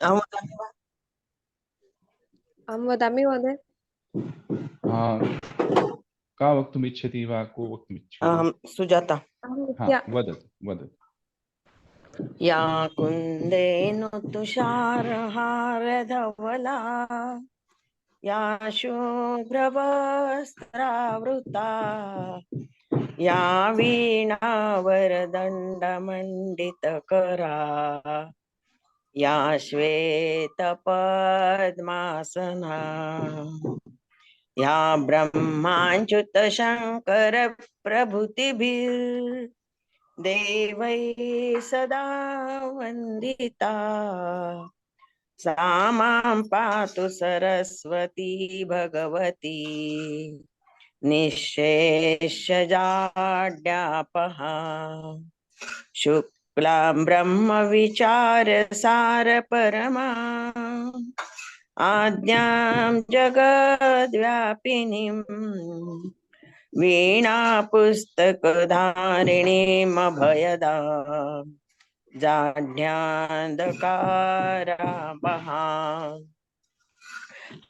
अहं वदामि वा? अहं वदामि महोदय। का वक्तुमिच्छति वा, को वक्तुमिच्छति? अहं सुजाता। अहं हा, विद्या। वदतु वदतु। या कुन्देनु तुषारहारधवला या शुभ्रवस्त्रावृता या वीणावरदण्डमण्डितकरा या श्वेतपद्मासना या ब्रह्माच्युतशङ्करप्रभृतिभिर्देवैः सदा वन्दिता सा मां पातु सरस्वती भगवती निःशेषजाड्यापहा शुक्लां ब्रह्मविचारसारपरमा आद्यां जगद्व्यापिनीं वीणापुस्तकधारिणीमभयदां जाड्यान्धकारापहा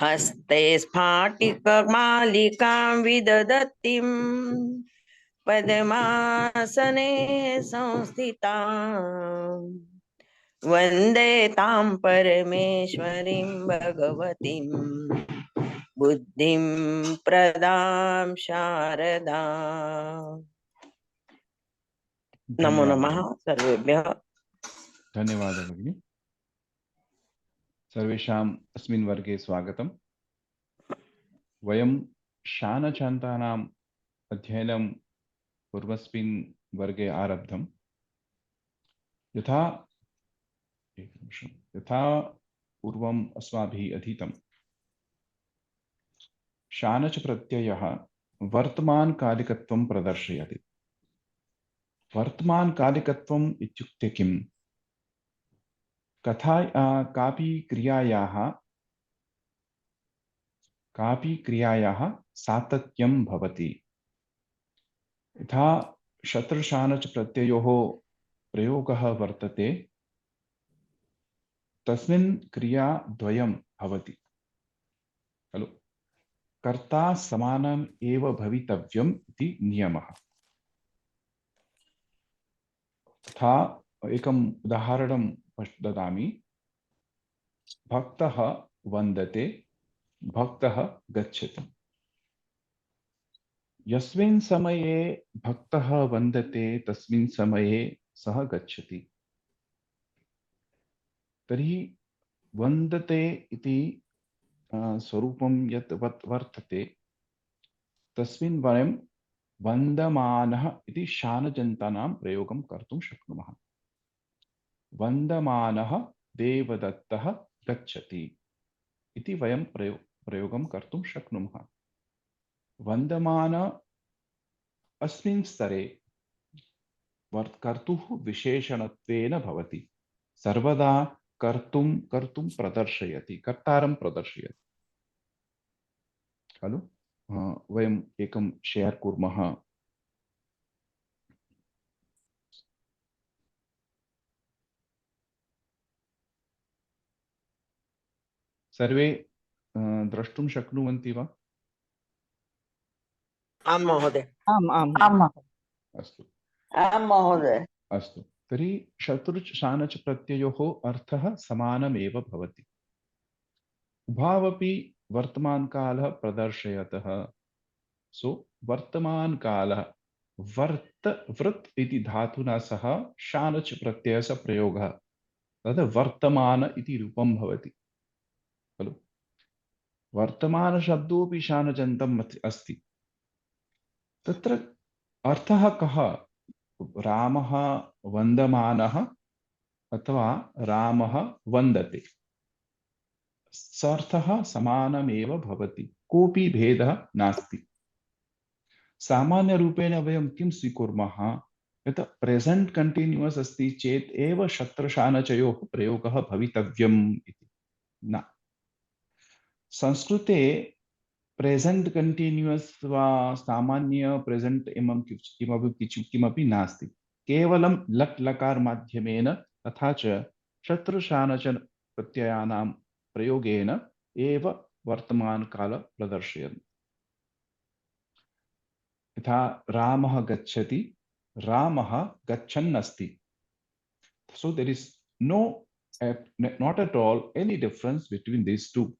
हस्ते स्फाटिकमालिकां विदधतीं पद्मासने संस्थिताम् वन्दे तां परमेश्वरीं भगवतीं बुद्धिं प्रदां शारदा। नमो नमः सर्वेभ्यः। धन्यवादः भगिनि। सर्वेषाम् अस्मिन् वर्गे स्वागतम्। वयं शानचान्तानाम् अध्ययनं पूर्वस्मिन् वर्गे आरब्धम्। यथा पूर्वम् अस्माभिः अधीतं, शानच प्रत्ययः वर्तमानकालिकत्वं प्रदर्शयति। वर्तमानकालिकत्वम् इत्युक्ते किम्? कापि क्रियायाः सातत्यं भवति। यथा शत्रशानच प्रत्ययोः प्रयोगः वर्तते, तस्मिन् क्रिया द्वयं भवति खलु। कर्ता समानम् एव भवितव्यम् इति नियमः। तथा एकम् उदाहरणं ददामि। भक्तः वन्दते, भक्तः गच्छति। यस्मिन् समये भक्तः वन्दते तस्मिन् समये सः गच्छति। तर्हि वन्दते इति स्वरूपं यत् वर्तते, तस्मिन् वयं वन्दमानः इति शानजन्तानां प्रयोगं कर्तुं शक्नुमः। वन्दमानः देवदत्तः गच्छति इति वयं प्रयोगं कर्तुं शक्नुमः। वन्दमान अस्मिन् स्तरे कर्तुः विशेषणत्वेन भवति। सर्वदा कर्तुं प्रदर्शयति, कर्तारं प्रदर्शयति खलु। वयम् एकं शेर् कुर्मः। सर्वे द्रष्टुं शक्नुवन्ति वा? आं महोदय। आम् आम् अस्तु आं महोदय। अस्तु। तर्हि शत्रुच् शानच् प्रत्ययोः अर्थः समानमेव भवति। उभावपि वर्तमानकालः प्रदर्शयतः। सो वर्तमानकालः वृत् इति धातुना सह शानच् प्रत्ययस्य प्रयोगः, तद् वर्तमान इति रूपं भवति खलु। वर्तमानशब्दोऽपि शानजन्तम् अस्ति। तत्र अर्थः कः? रामः वन्दमानः अथवा रामः वन्दते, सार्थः समानमेव भवति, कोऽपि भेदः नास्ति। सामान्यरूपेण वयं किं स्वीकुर्मः? यत् प्रेजेंट कंटिन्यूअस अस्ति चेत् एव शत्रशानचयोः प्रयोगः भवितव्यम् इति न। संस्कृते प्रेजेंट कंटिन्यूअस वा सामान्य प्रेजेंट किमपि नास्ति। केवलं लट् लकार माध्यमेन तथा च शत्रुशानच प्रत्ययानां प्रयोगेन एव वर्तमानकाल प्रदर्शयन्। यथा रामः गच्छति, रामः गच्छन् अस्ति। So there is not at all any difference between these two.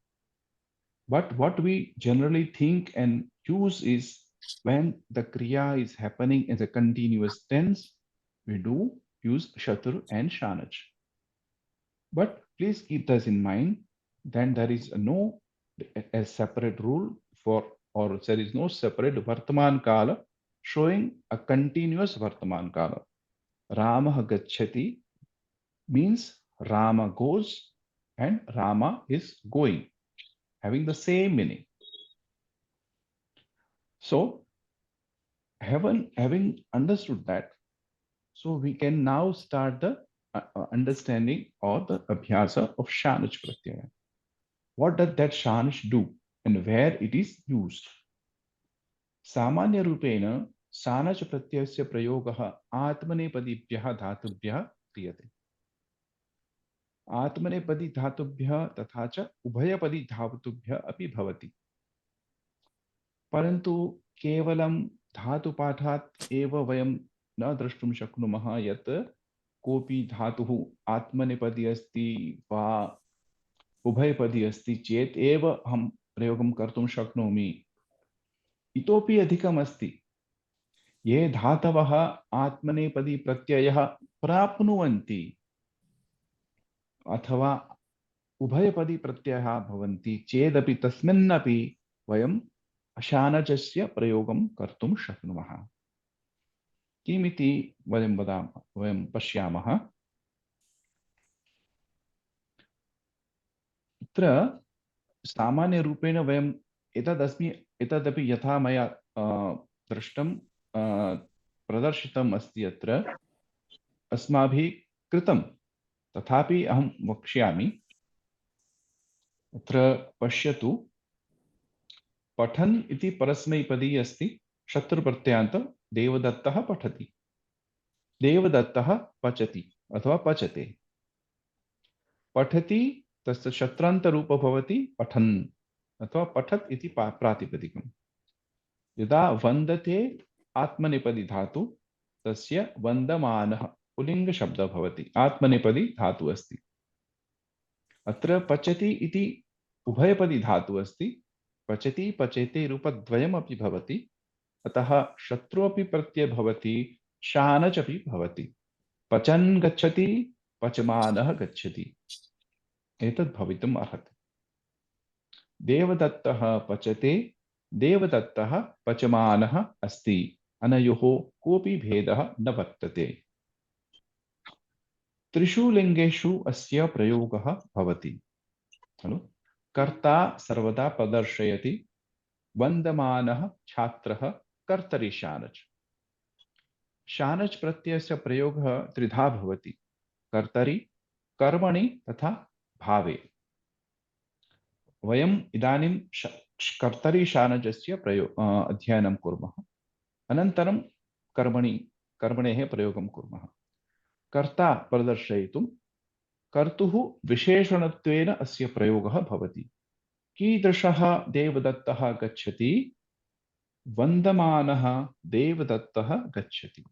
But what we generally think and use is when the kriya is happening in a continuous tense, we do use shatru and shanach. But please keep this in mind, then there is a separate rule for, or there is no separate vartaman kala showing a continuous vartaman kala. Ramah gacchati means Rama goes and Rama is going, having the same meaning. So, having understood that, so we can now start the understanding or the abhyasa of Shanach Pratyaya. What does that Shanach do and where it is used? Samanya Rupena Shanach Pratyasya Prayogaha Atmanepadibhyaha Dhatubhyaha Kriyate. आत्मनेपदी धातुभ्यः तथा च उभयपदी धातुभ्यः अपि भवति, परन्तु केवलं धातुपाठात् एव वयं न द्रष्टुं शक्नुमः यत् कोऽपि धातुः आत्मनेपदी अस्ति वा उभयपदी अस्ति चेत् एव अहं प्रयोगं कर्तुं शक्नोमि। इतोपि अधिकम् अस्ति, ये धातवः आत्मनेपदी प्रत्ययः प्राप्नुवन्ति अथवा उभयपदी प्रत्ययः भवन्ति चेदपि तस्मिन्नपि वयम् अशानचस्य प्रयोगं कर्तुं शक्नुमः। किमिति वयं पश्यामः। अत्र सामान्यरूपेण वयम् एतदपि यथा मया दृष्टं प्रदर्शितम् अस्ति अत्र अस्माभिः कृतं, तथापि अहं वक्ष्यामि। अत्र पश्यतु, पठन् इति परस्मैपदी अस्ति, शत्रुप्रत्ययान्त देवदत्तः पठति, देवदत्तः पचति अथवा पचते। पठति तस्य शत्रान्तरूपः भवति पठन् अथवा पठत् इति प्रातिपदिकम्। यदा वन्दते आत्मनेपदी धातु तस्य वन्दमानः पुल्लिङ्गशब्दः भवति, आत्मनेपदी धातु अस्ति। अत्र पचति इति उभयपदी धातु अस्ति, पचति पचेते रूपद्वयमपि भवति, अतः शत्रु अपि प्रत्यय भवति, शानच अपि भवति। पचन् गच्छति, पचमानः गच्छति, एतद् भवितुम् अर्हति। देवदत्तः पचते, देवदत्तः पचमानः अस्ति, अनयोः कोऽपि भेदः न वर्तते। त्रिषु लिङ्गेषु अस्य प्रयोगः भवति। खलु कर्ता सर्वदा प्रदर्शयति, वन्दमानः छात्रः कर्तरि शानच्। शानच् प्रत्ययस्य प्रयोगः त्रिधा भवति, कर्तरि, कर्मणि तथा भावे। वयम् इदानीं कर्तरि शानचस्य अध्ययनं कुर्मः, अनन्तरं कर्मणेः प्रयोगं कुर्मः। कर्ता प्रदर्शयितुं कर्तुः विशेषणत्वेन अस्य प्रयोगः भवति। कीदृशः देवदत्तः गच्छति, वन्दमानः देवदत्तः गच्छति।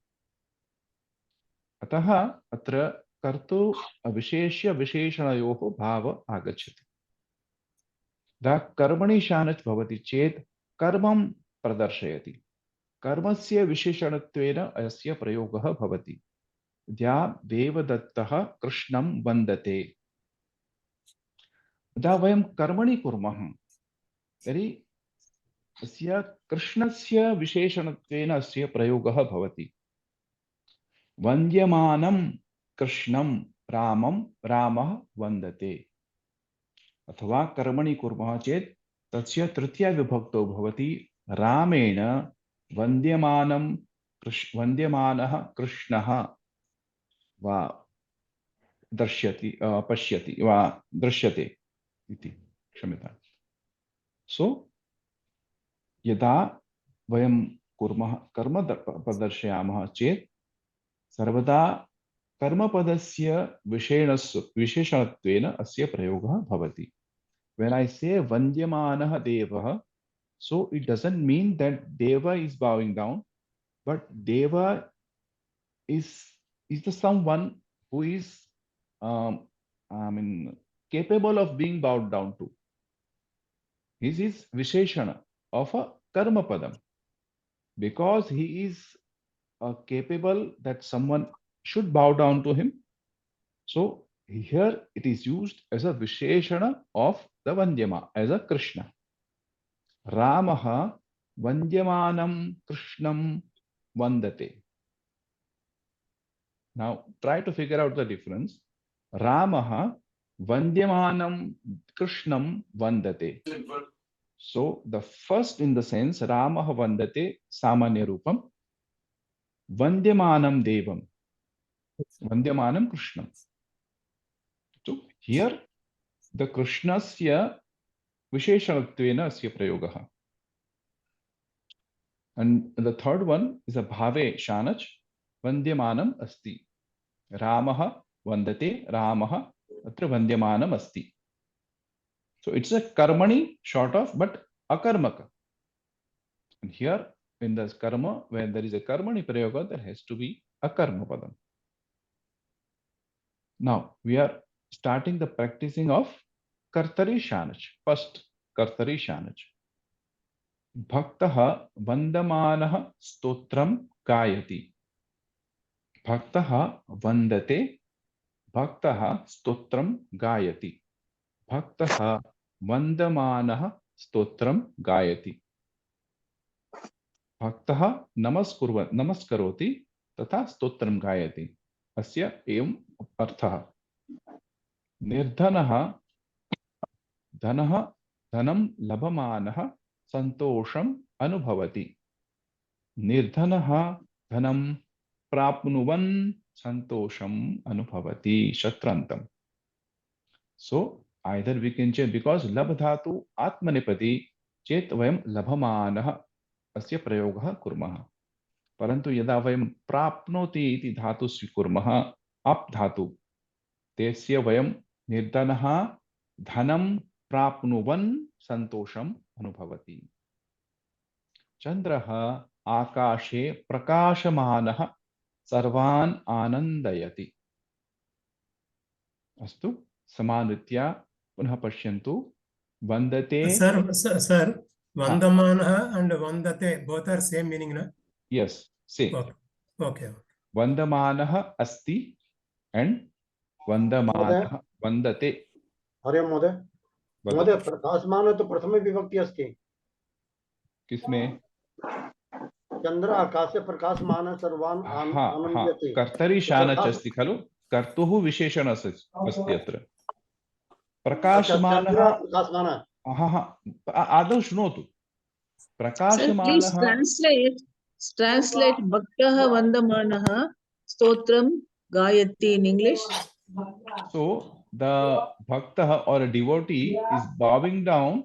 अतः अत्र कर्तु विशेष्य विशेषणयोः भाव आगच्छति। यदा कर्मणि शानच् भवति चेत् कर्मं प्रदर्शयति, कर्मस्य विशेषणत्वेन अस्य प्रयोगः भवति। यदा देवदत्तः कृष्णं वन्दते, यदा वयं कर्मणि कुर्मः तर्हि अस्य कृष्णस्य विशेषणत्वेन अस्य प्रयोगः भवति। वन्द्यमानं कृष्णं रामं रामः वन्दते। अथवा कर्मणि कुर्मः चेत् तस्य तृतीया विभक्तौ भवति, रामेण वन्द्यमानः कृष्णः वा पश्यति वा दृश्यते इति, क्षम्यताम्। सो यदा वयं कर्म प्रदर्शयामः चेत् सर्वदा कर्मपदस्य विशेषणत्वेन अस्य प्रयोगः भवति. When I say Vandyamanah Devah, so it doesn't mean that Deva is bowing down, but Deva is the someone who is capable of being bowed down to. This is Visheshana of a Karma Padam. Because he is capable that someone should bow down to him. So here it is used as a Visheshana of the Vandyama, as a Krishna. Ramaha Vandyamanam Krishnam Vandate. Now try to figure out the difference. Ramaha Vandyamanam Krishnam Vandate. So the first in the sense Ramaha Vandate Samanya Rupam Vandyamanam Devam Vandyamanam Krishnam. So here the Krishnasya Visheshanattvena asya prayogaha. And the third one is a Bhave Shanach Vandyamanam Asti. Ramaha Vandate Ramaha Atra Vandyamanam Asti. So it's a karmani short of but akarmaka. And here in the karma, when there is a karmani prayoga, there has to be a karma padam. Now we are starting the practicing of Kartari Shanach. First Kartari Shanach. Bhaktaha Vandamanah Stotram Gayati. Bhaktaha Vandate Bhaktaha Stotram Gayati. Bhaktaha Vandamanah Stotram Gayati. Bhaktaha Namaskaroti Tatha Stotram Gayati. Asya evam arthaha. Nirdhanaha Dhanaha Dhanam Labhamanaha Santosham Anubhavati. Nirdhanaha Dhanam Prapnuvan Santosham Anubhavati. Shatrantam. So either we can change, because Labdhatu Atmanipati Chet Vayam Labhamanah Asya Prayogah Kurmaha. Parantu yada vayam Prapnoti iti dhatu svikurmaha ap dhatu tesya vayam nirdhanaha dhanam prapnuvan santosham anubhavati. Chandraha akashe prakashamanah sarvan anandayati. Astu samanritya punah pashyantu vandate. Sir, Vandamanah and Vandate both are same meaning, na? Yes, same. Okay. Vandamanah asti and Vandamanah Vandate. हरे महोदय महोदय प्रकाशमान तो प्रथम विभक्ति अस्ति किसमें? चंद्र आकाशे प्रकाशमान सर्वान् आनंदयति. कर्तरि शानच् अस्ति खलु. कर्तुः विशेषणः अस्ति अत्र. प्रकाशमानः. आदौ शृणोतु. प्रकाशमानः. Translate Bhaktah Vandamanah Stotram Gayati in English. So the bhaktah or a devotee is bowing down,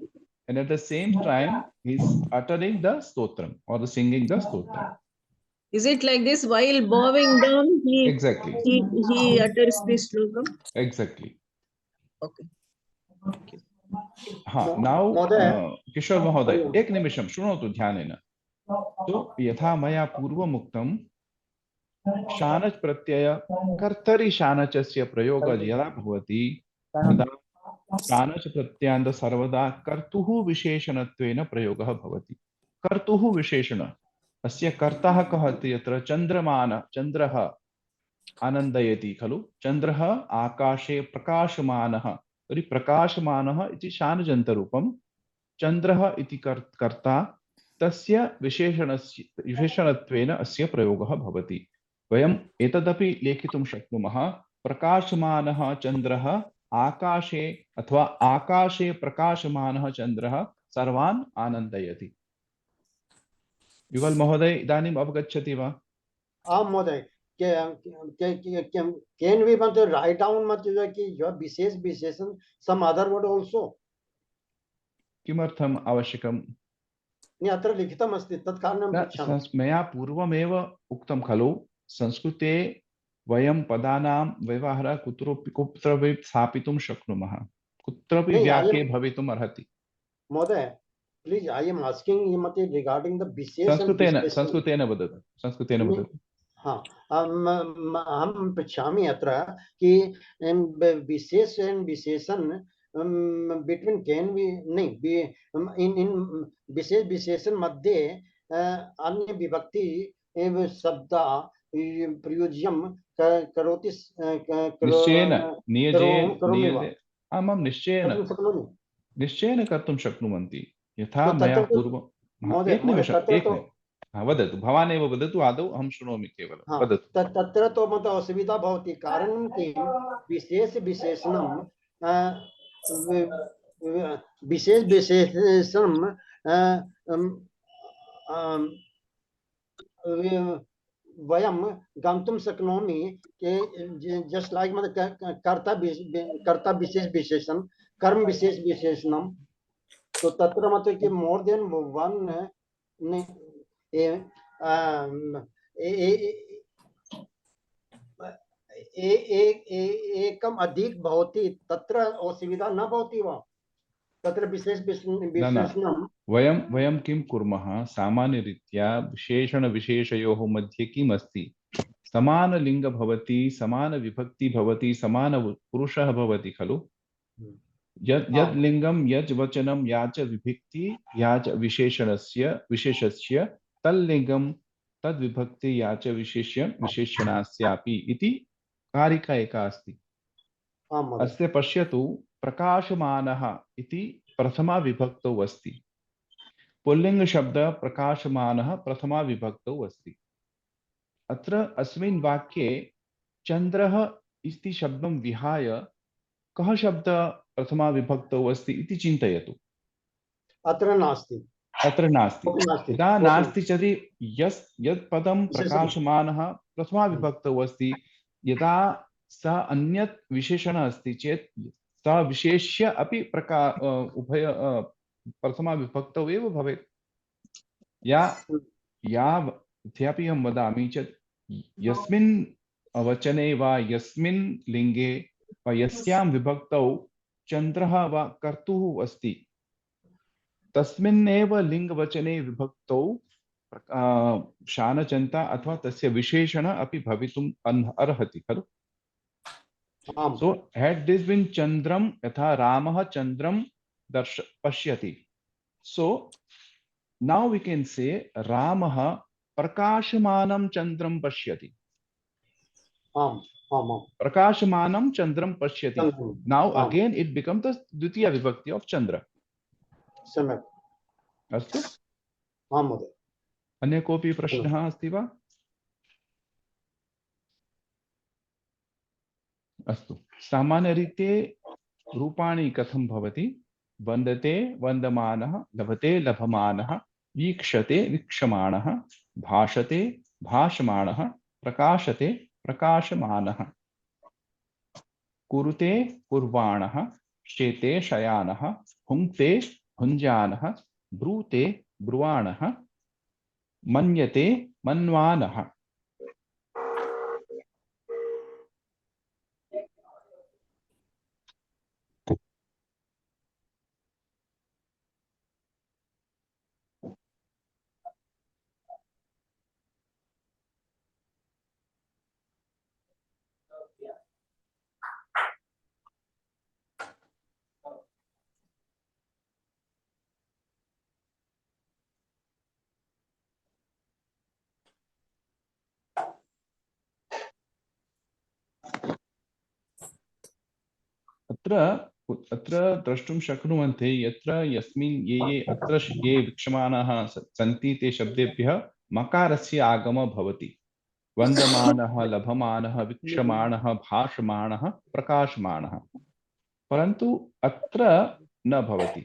and at the same time he is uttering the stotram or the singing the stotram. Is it like this? While bowing down, exactly he utters this slokam. Exactly. Okay. Now Kishore Mahoday, एक निमिषं शृणोतु ध्यानेन. तो यथा मया पूर्वमुक्तं शानच् प्रत्यय कर्तरि शानचस्य प्रयोग यदा भवति तदा शानच् प्रत्ययान्त सर्वदा कर्तुः विशेषणत्वेन प्रयोगः भवति. कर्तुः विशेषण अस्य कर्ता कः इति यत्र चन्द्रः आनन्दयति खलु. चन्द्रः आकाशे प्रकाशमानः. तर्हि प्रकाशमानः इति शानजन्तरूपं. चन्द्रः इति कर्ता तस्य विशेषणत्वेन अस्य प्रयोगः भवति. वयम् एतदपि लेखितुं शक्नुमः. प्रकाशमानः चन्द्रः आकाशे अथवा आकाशे प्रकाशमानः चन्द्रः सर्वान् आनन्दयति. युगल महोदय इदानीम् अवगच्छति वा? आं महोदय. Can we write down your विशेषण some other word also? किमर्थम् आवश्यकम्? अत्र लिखितम् अस्ति तत् कारणं पृच्छामि. मया पूर्वमेव उक्तं खलु. संस्कृते वयं पदानां व्यवहारः कुत्रापि स्थापितुं शक्नुमः, कुत्रापि नहीं, वाक्ये भवितुम् अर्हति। महोदय, please I am asking regarding the विशेष एंड संस्कृतेन विशेषण। संस्कृतेन वदतु, संस्कृतेन वदतु। हाँ, अहं पृच्छामि अत्र कि विशेष एंड विशेषण बिटवीन कैन बी नहीं इन विशेष विशेषण मध्ये अन्य विभक्ति एवं शब्द प्रयोज्यम करोति निश्चयेन नियजेन करोमि वा? आमां निश्चयेन कर्तुं शक्नोमि? निश्चयेन कर्तुं शक्नुवन्ति। यथा तो मया तत्र पूर्वं महोदय तत्र तो वदतु, भवानेव वदतु, आदौ अहं शृणोमि केवलं, हाँ, वदतु। तत्र तो मतलब असुविधा भवति, कारणं किं विशेष विशेषणं विशेष विशेषणं वयं गन्तुं शक्नोमि जस्ट लाइक मतलब कर्ता विशेष विशेषण, कर्म विशेष विशेषणं, तो तत्र मतलब कि मोर देन वन एकम अधिक भवति, तत्र असुविधा न भवति वा? तत्र विशेष विशेषणं वयं किं कुर्मः, सामान्यरीत्या विशेषणविशेषयोः मध्ये किम् अस्ति, समानलिङ्ग भवति, समानविभक्ति भवति, समानपुरुषः भवति खलु। यद् लिङ्गं, यद् वचनं, या च विभक्ति, या च विशेषस्य तल्लिङ्गं, तद्विभक्ति, या च विशेषणास्यापि इति कारिका एका अस्ति। अस्य पश्यतु, प्रकाशमानः इति प्रथमा विभक्तौ अस्ति। पुल्लिङ्गशब्दः प्रकाशमानः प्रथमा विभक्तौ अस्ति। अत्र अस्मिन् वाक्ये चन्द्रः इति शब्दं विहाय कः शब्दः प्रथमा विभक्तौ अस्ति इति चिन्तयतु। अत्र नास्ति, अत्र नास्ति। यदा नास्ति चेत् यत् पदं प्रकाशमानः प्रथमा विभक्तौ अस्ति, यदा सः अन्यत् विशेषणः अस्ति चेत् सः विशेष्य अपि उभय प्रथमा विभक्तौ एव भवेत्। इत्यपि अहं वदामि चेत् यस्मिन् वचने वा यस्मिन् लिङ्गे वा यस्यां विभक्तौ चन्द्रः वा कर्तुः अस्ति, तस्मिन्नेव लिङ्गवचने विभक्तौ शानचन्ता अथवा तस्य विशेषण अपि भवितुम् अर्हति खलु। So had this been Chandram, yatha Ramah Chandram pashyati. So now we can say Ramah Prakashmanam Chandram pashyati. Prakashmanam Chandram pashyati. Now again it becomes the Dvitiya Vibhakti of Chandra. Astu? अन्य कोऽपि प्रश्नः अस्ति वा? अस्तु, सामान्यरीत्या रूपाणि कथं भवति? वन्दते वन्दमानः, लभते लभमानः, वीक्षते वीक्षमाणः, भाषते भाषमाणः, प्रकाशते प्रकाशमानः, कुरुते कुर्वाणः, शेते शयानः, भुङ्क्ते भुञ्जानः, ब्रूते ब्रुवाणः, मन्यते मन्वानः। अत्र द्रष्टुं शक्नुवन्ति यत्र यस्मिन् ये अत्र ये वीक्षमाणाः सन्ति ते शब्देभ्यः मकारस्य आगमः भवति। वन्दमानः, लभमानः, वीक्षमाणः, भाषमाणः, प्रकाशमानः। परन्तु अत्र न भवति,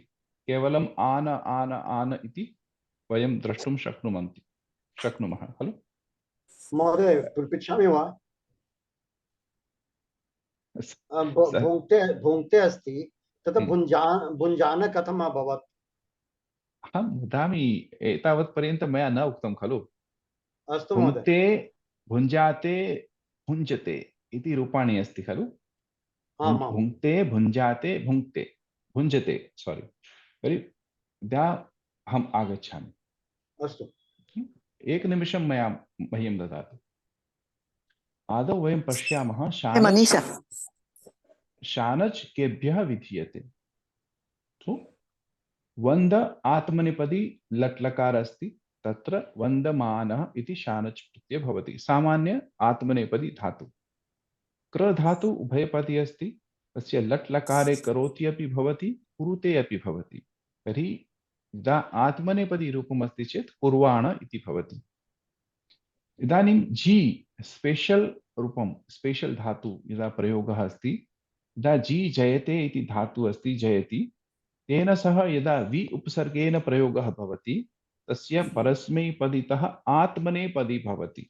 केवलम् आन आन आन इति वयं द्रष्टुं शक्नुमः खलु। महोदय पृच्छामि वा? भुङ्क्ते अस्ति, तत् भुञ्जान कथम् अभवत्? अहं वदामि, एतावत् पर्यन्तं मया न उक्तं खलु। अस्तु महोदय। भुङ्क्ते भुञ्जाते भुञ्जते इति रूपाणि अस्ति खलु। आम् आम् भुङ्क्ते भुञ्जाते भुङ्क्ते भुञ्जते सारी तर्हि अहम् आगच्छामि। अस्तु एकनिमिषं मह्यं ददातु। आदौ वयं पश्यामः मनीषा शानच् केभ्यः विधीयते। तो वन्द आत्मनेपदी लट् लकार अस्ति, तत्र वन्दमानः इति शानच् प्रत्ययः भवति। सामान्य आत्मनेपदी धातु। क्र धातु उभयपदी अस्ति, तस्य लट् लकारे करोति अपि भवति, कुरुते अपि भवति। तर्हि यदा आत्मनेपदी रूपम् अस्ति चेत् कुर्वाण इति भवति। इदानीं जी स्पेशल रूपं स्पेशल धातु यदा प्रयोगः अस्ति, यदा जी जयते इति धातु अस्ति जयति, तेन सह यदा वि उपसर्गेण प्रयोगः भवति तस्य परस्मैपदितः आत्मनेपदी भवति।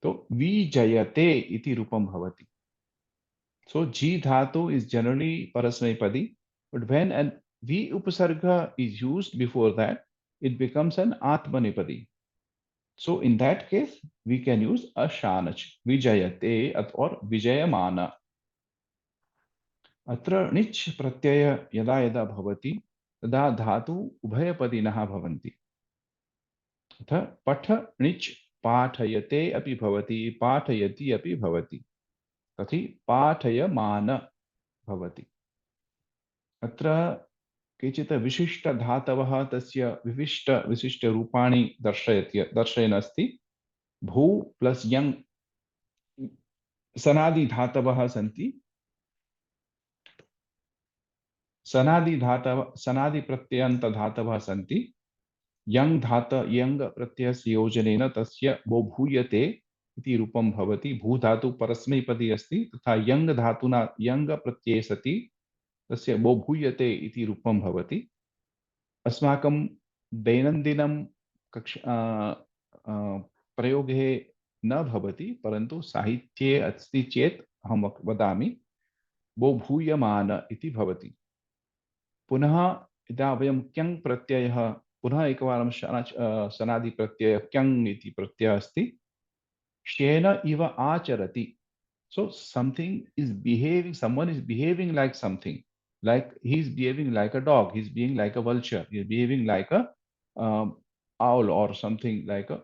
तो विजयते इति रूपं भवति। So G dhatu is generally parasmaipadi, but when an V upasarga is used before that, it becomes an atmanipadi. So in that case, we can use a shanach, vijayate or vijayamana. Atra nich pratyaya yada yada bhavati, tada dhatu ubhayapadiнаः bhavanti. Atha patha nich pathayate api bhavati, pathayati api bhavati. तथि पाठयमान भवति। अत्र केचित् विशिष्ट धातवः तस्य विशिष्ट रूपाणि दर्शयन् अस्ति। भू प्लस यंग सनादि धातवः सन्ति। सनादि प्रत्ययन्त धातवः सन्ति। यंग प्रत्ययस्य योजनेन तस्य वो भूयते इति रूपं भवति। भू धातु परस्मैपदी अस्ति, तथा यंग धातुना यंग प्रत्यये सति तस्य वो भूयते इति रूपं भवति। अस्माकं दैनन्दिनं प्रयोगे न भवति, परन्तु साहित्ये अस्ति चेत् अहं वदामि वो भूयमान इति भवति। पुनः यदा वयं क्यङ् प्रत्ययः पुनः एकवारं सनादि प्रत्ययः क्यङ् इति प्रत्ययः अस्ति। Shena iva acharati. So someone is behaving like something. Like he's behaving like a dog, he's being like a vulture, he's behaving like a owl or something like a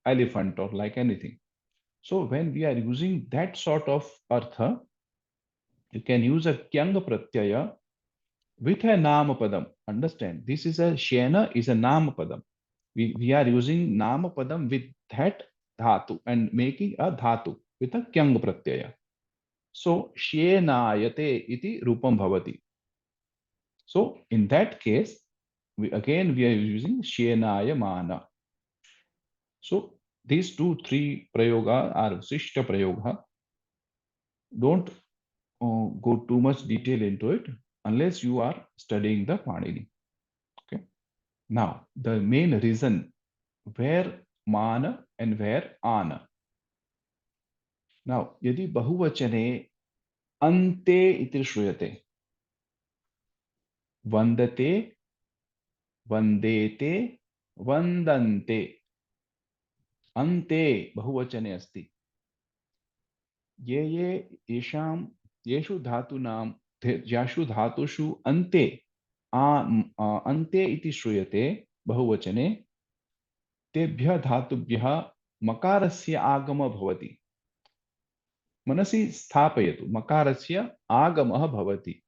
elephant or like anything. So when we are using that sort of artha, you can use a kyang pratyaya with a namapadam. Understand, this is a shena is a namapadam. We are using namapadam with that dhatu and making a dhatu with a kyang pratyaya. So shenayate iti rupam bhavati. So in that case, we are using shenayamana. So these 2-3 prayoga are sishta prayoga. Don't go too much detail into it unless you are studying the Panini. Okay. Now the main reason where mana and where ana. Now yadi bahuvachane ante iti shruyate, vandate, vandete, vandante. Ante bahuvachane asti. ये येषु धातूनां यासु धातुषु अन्ते अन्ते इति श्रूयते बहुवचने, तेभ्यः धातुभ्यः मकारस्य आगमः भवति। मनसि स्थापयतु, मकारस्य आगमः भवति।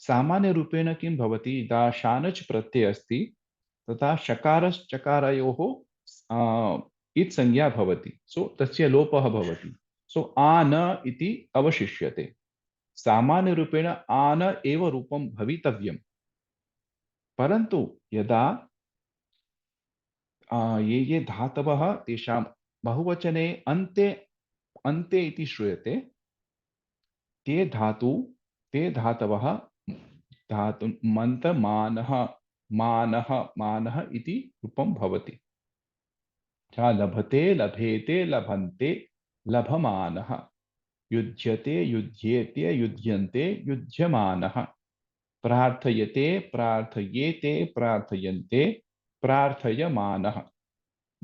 सामान्यरूपेण किं भवति, यदा शानच् प्रत्ययः अस्ति तथा शकारश्चकारयोः इत् संज्ञा भवति। सो तस्य लोपः भवति। सो आन इति अवशिष्यते। सामान्यरूपेण आन एव रूपं भवितव्यम्। परन्तु यदा ये धातवः तेषां बहुवचने अन्ते अन्ते इति श्रूयते, ते धातवः धातु मन्त मानः इति रूपं भवति। लभते लभेते लभन्ते लभमानः, युज्यते युज्येते युज्यन्ते युज्यमानः, प्रार्थयते प्रार्थयेते प्रार्थयन्ते प्रार्थयमानः।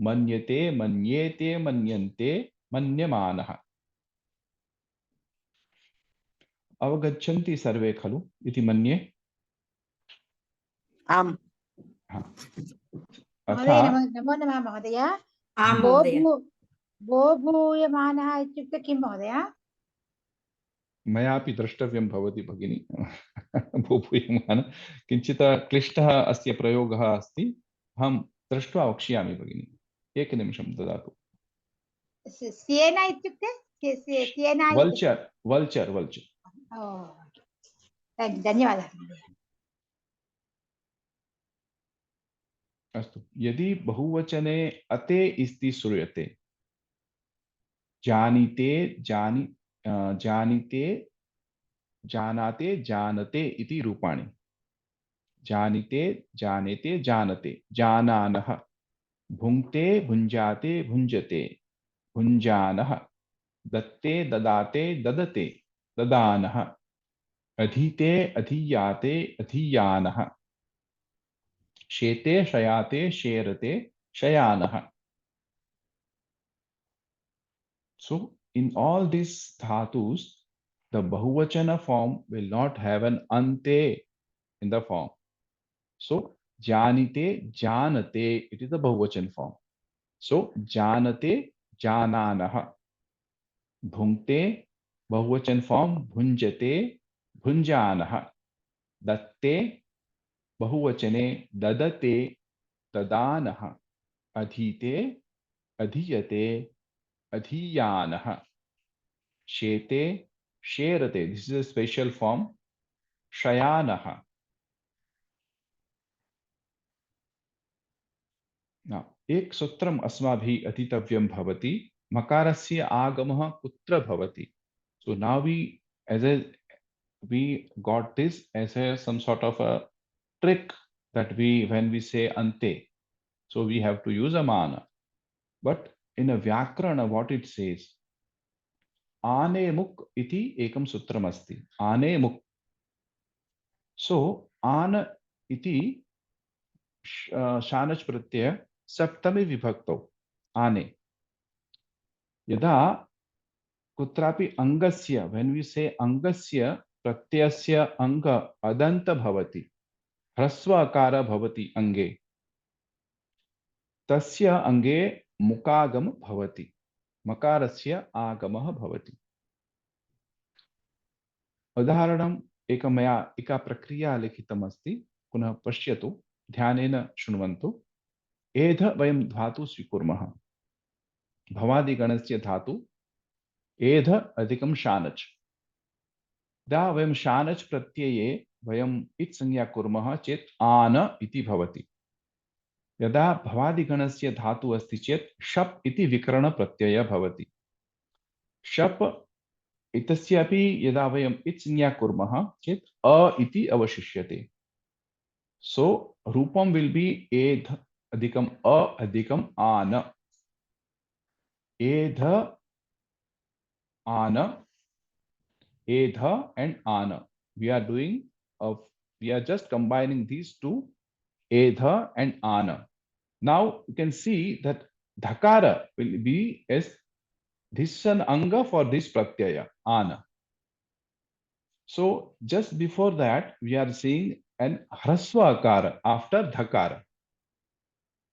मन्यते मन्येते मन्यन्ते मन्यमानः। अवगच्छन्ति सर्वे खलु इति मन्ये। आम् हाँ। महोदय अथा नमो नमः महोदय। आम् महोदय। भो भूयमानः इत्युक्ते किं महोदय? मयापि द्रष्टव्यं भवति भगिनी। भूभूयमान किञ्चित् क्लिष्टः अस्य प्रयोगः अस्ति, अहं दृष्ट्वा वक्ष्यामि भगिनी, एकनिमिषं ददातु। सेना इत्युक्ते सेना। वल्चर् वल्चर् वल्चर्। धन्यवादः। अस्तु, यदि बहुवचने अते इति श्रूयते, जानीते जानीते जानाते जानते इति रूपाणि। जानीते जानेते जानते, जानानः। भुङ्क्ते भुञ्जाते भुञ्जते, भुञ्जानः। दत्ते ददाते ददते, ददानः। अधीते अधीयाते अधीयानः। शेते शयाते शेरते शयानः। So in all these dhatus, the bahuvachana form will not have an ante in the form. So janite janate, it is the bahuvachan form. So janate jananah. Bhunkte bahuvachan form bhunjate bhunjanah. Datte bahuvachane dadate dadanah. Adhite adhiyate adhiyanah. Shete sherate, this is a special form. Shayanah. Now, एक सूत्रम अस्माभिः अधीतव्यं भवति, मकारस्य आगमः कुत्र भवति. So now we got this as some sort of a trick that when we say ante, so we have to use a mana. But in a vyakarana, what it says, ane muk iti ekam sutram asti. Ane muk. So an iti shanach pratyaya सप्तमी विभक्तौ आने. यदा कुत्रापि अंगस्य, when we say अंगस्य प्रत्ययस्य अंग अदन्त भवति, ह्रस्व आकार भवति अंगे, तस्य अंगे मुकागम भवति, मकारस्य आगमः भवति. उदाहरणम् मया एका प्रक्रिया लिखितम् अस्ति, पुनः पश्यतु, ध्यानेन शृण्वन्तु. एध वयं धातु स्वीकुर्मः. भवादिगणस्य धातु एध अधिकं शानच्. दा वयं शानच् प्रत्यये वयम् इत् संज्ञा कुर्मः चेत् आन इति भवति. यदा भवादिगणस्य धातु अस्ति चेत् शप् इति विकरण प्रत्यय भवति. शप् इत्यस्यापि यदा वयम् इत् संज्ञा कुर्मः चेत् अ इति अवशिष्यते. So रूपम will be एध अधिकम अ अधिकम आन. एध आन, एध and ana. We are just combining these two, edha and ana. Now you can see that dhakara will be as this is an anga for this pratyaya, ana. So just before that we are seeing an hrasva akara after dhakara.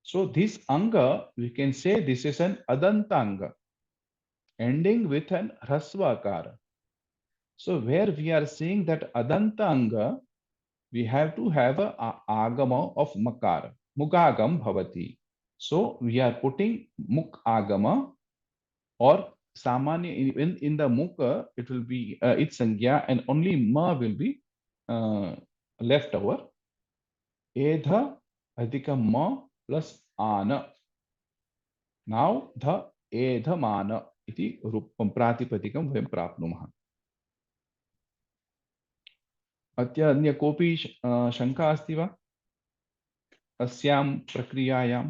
So this anga, we can say this is an adanta anga ending with an hrasva akara. So where we are seeing that adanta anga, we have to have a agama of makara. Mukagam bhavati. So we are putting muk agama, or samanya in the mukha it will be its sangya, and only ma will be left over. Edha adhika ma plus ana. Now the edhamana iti rupam pratipadikam vayam prapnumaha. अद्य अन्य कोऽपि शंका अस्ति वा अस्यां प्रक्रियायां?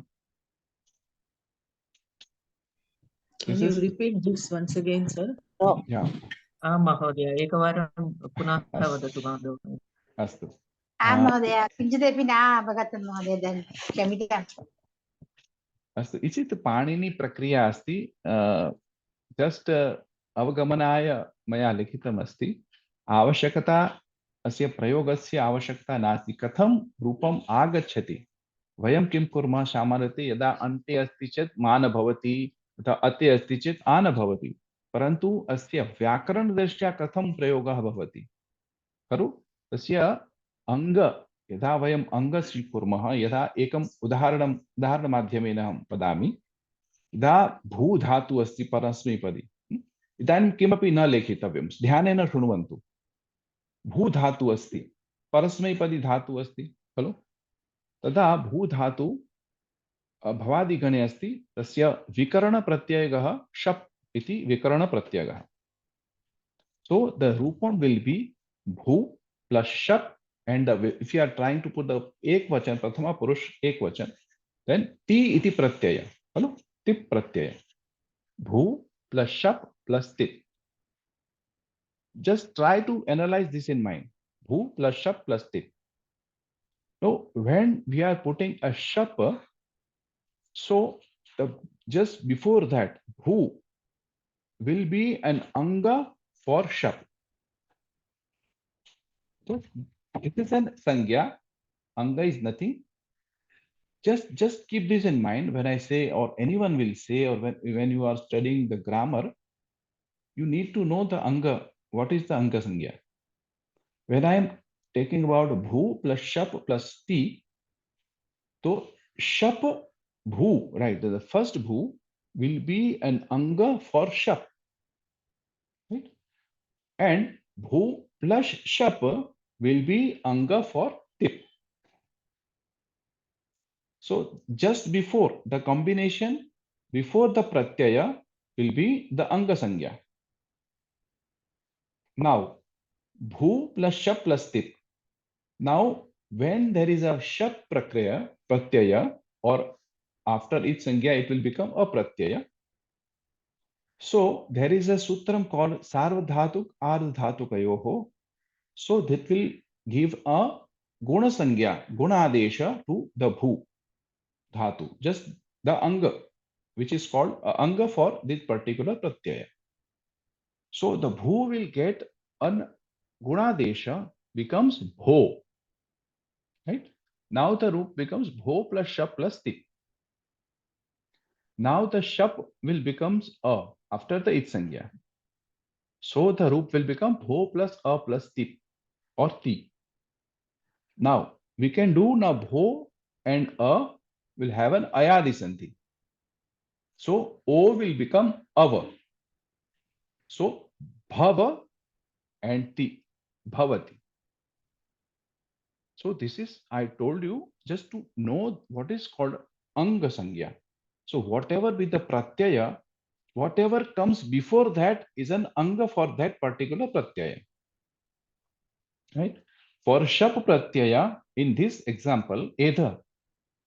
Can you repeat this once again, sir? Yeah. महोदय एकवारं पुनः वदतु महोदय. अस्तु. महोदय किञ्चिदपि न अवगतं महोदय, क्षम्यताम्. अस्तु इचित् पाणिनि प्रक्रिया अस्ति जस्ट अवगमनाय मया लिखितमस्ति आवश्यकता अस्य प्रयोगस्य आवश्यकता नास्ति कथं रूपम् आगच्छति वयं किं कुर्मः सामान्यतया यदा अन्ते अस्ति चेत् मान भवति अथवा अते अस्ति चेत् आन भवति परन्तु अस्य व्याकरणदृष्ट्या कथं प्रयोगः भवति खलु तस्य अङ्ग यदा वयम् अङ्ग स्वीकुर्मः यदा एकम् उदाहरणमाध्यमेन अहं वदामि यदा भू धातु अस्ति परस्मैपदी इदानीं किमपि न लेखितव्यं ध्यानेन शृण्वन्तु भू धातु अस्ति परस्मैपदी धातु अस्ति खलु तदा भू धातु भवादिगणे अस्ति तस्य विकरणप्रत्ययः शप् इति विकरणप्रत्ययः so the rupam will be bhu plus shap and if you are trying to put the ekvachan prathama purush ekvachan then ti iti pratyaya hello tip pratyaya bhu plus shap plus tit just try to analyze this in mind bhu plus shap plus tit so when we are putting a shap so just before that bhu will be an anga for shap so it is an sangya anga is nothing just keep this in mind when I say or anyone will say or when you are studying the grammar you need to know the anga what is the anga sangya when I am talking about bhu plus shap plus ti so shap bhu right the first bhu will be an anga for shap right and bhu plus shap will be anga for tip so just before the combination before the pratyaya will be the anga sangya now bhu plus shap plus tip now when there is a shap pratyaya or after each sangya it will become a pratyaya so there is a sutram called sarvadhatuk ardhatukayoho so that will give a guna sangya gunadesha to the bhu dhatu just the anga which is called anga for this particular pratyaya so the bhu will get an gunadesha becomes bho right now the root becomes bho plus shap plus tit now the shap will becomes a after the it sangya so the root will become bho plus a plus tit or ti now we can do now bho and a will have an ayadi santi so o will become ava so bhava and ti bhavati so this is I told you just to know what is called anga sangya so whatever with the pratyaya whatever comes before that is an anga for that particular pratyaya right for shap pratyaya in this example edha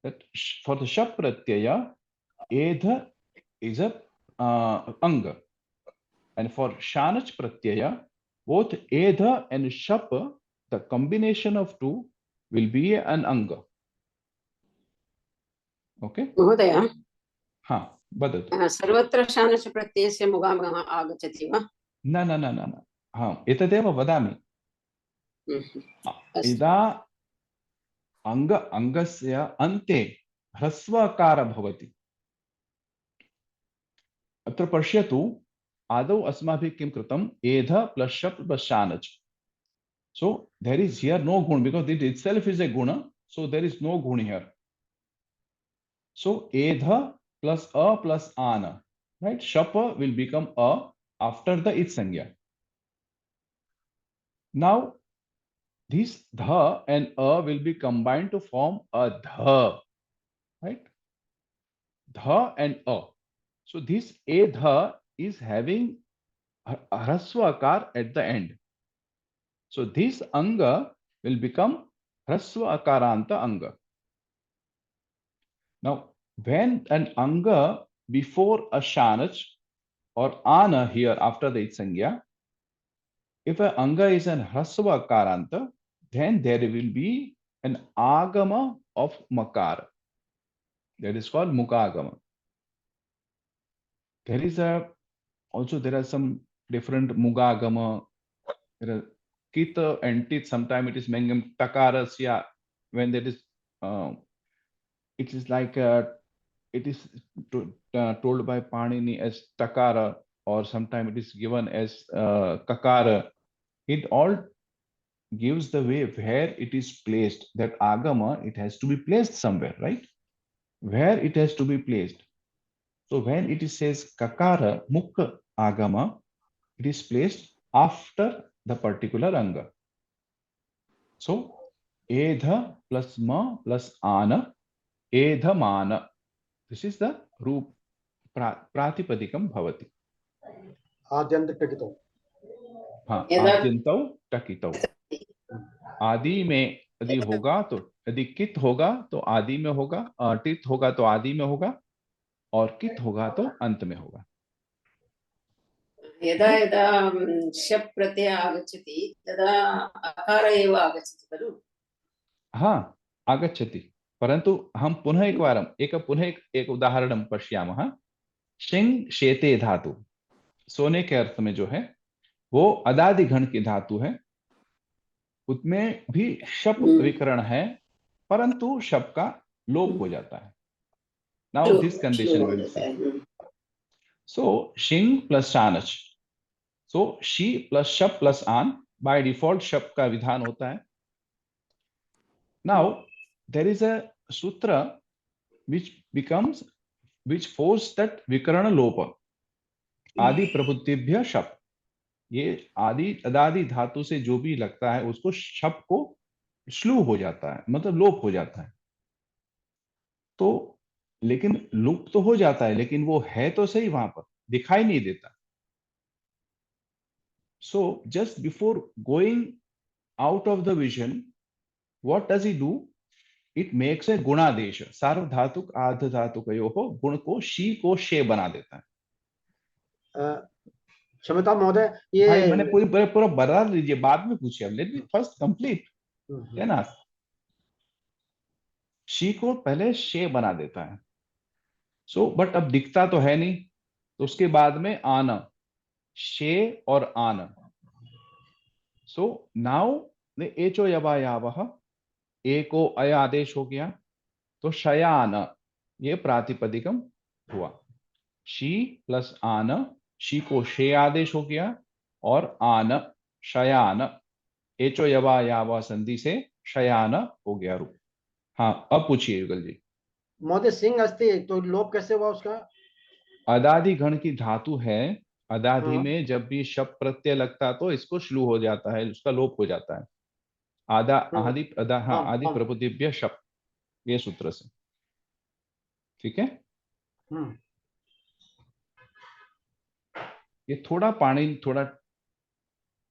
that for the shap pratyaya edha is a anga and for shanach pratyaya both edha and shap the combination of two will be an anga okay महोदय ha वदतु सर्वत्र शानच प्रत्ययस्य मुगामः आगच्छति वा न न न न हा एतदेव वदामि यदा अङ्गस्य अन्ते ह्रस्वकारः भवति अत्र पश्यतु आदौ अस्माभिः किं कृतम् एध प्लस शप plus शानच so there is here no gun because it itself is a guna so there is no gun here so edha plus a plus ana right shapa will become a after the it sangya now this dha and a will be combined to form a dha right dha and a so this edha is having hraswa akar at the end so this anga will become hraswa akaranta anga now when an anga before a shanach or ana here after the it sangya if an anga is an hraswa akaranta then there will be an agama of makara that is called mukagama there is a also there are some different mugagama, there are kita and tit. Sometimes it is mengam takarasya when there is it is like it is told by Panini as takara, or sometimes it is given as kakara. It all gives the way where it is placed. That agama, it has to be placed somewhere, right? Where it has to be placed. So when it says kakara mukha agama, it is placed after the particular anga. So edha plus ma plus ana, edhamana. This is the roop pratipadikam bhavati. आद्यंत टकितो हाँ, यदा- आद्यंतौ टकितौ। आदि में यदि होगा तो यदि कित होगा तो आदि में होगा, टित होगा तो आदि में होगा, और कित होगा तो अंत में होगा। यदा यदा शप् प्रत्यय आगच्छति तदा अकार एव आगच्छति खलु। हाँ, आगच्छति, परंतु हम पुनः एक उदाहरणं पश्यामः। शिंग शेते धातु, सोने के अर्थ में जो है वो अदादि गण की धातु है, उसमें भी शप विकरण है, परंतु शप का लोप हो जाता है। Now this condition will see. So शिंग प्लस शानच, सो शी प्लस शप प्लस आन, बाय डिफॉल्ट शप का विधान होता है। नाउ देयर इज अ सूत्र which force that विकर्ण लोप। आदि प्रभुतिभ्य शप, ये आदि अदादि धातु से जो भी लगता है उसको शप को श्लू हो जाता है, मतलब लोप हो जाता है। तो लेकिन लोप तो हो जाता है, लेकिन वो है तो सही, वहां पर दिखाई नहीं देता। So just before going out of the vision, what does he do? It makes a गुणादेश। सार्वधातुक आर्धधातुकयोः गुण को शी को शे बना देता है। क्षमता महोदय, ये भाई मैंने पूरा बता लीजिए, बाद में पूछिए, अब लेट मी फर्स्ट कंप्लीट है ना। शी को पहले शे बना देता है। सो बट अब दिखता तो है नहीं, तो उसके बाद में आना, शे और आना। सो नाउ एचो यवायावह, ए को अय आदेश हो गया, तो शयान ये प्रातिपदिकम हुआ। शी प्लस आन, शी को शे आदेश हो गया, और आन शयान, एचो यवा यावा संधि से शयान हो गया रूप। हाँ, अब पूछिए युगल जी। महोदय सिंह अस्ति, तो लोप कैसे हुआ उसका? अदादि गण की धातु है, अदादि हाँ। में जब भी शप प्रत्यय लगता तो इसको श्लू हो जाता है, उसका लोप हो जाता है। आदा आदि अदा, हाँ, आदि प्रभुतिभ्य शप, ये सूत्र से। ठीक है, ये थोड़ा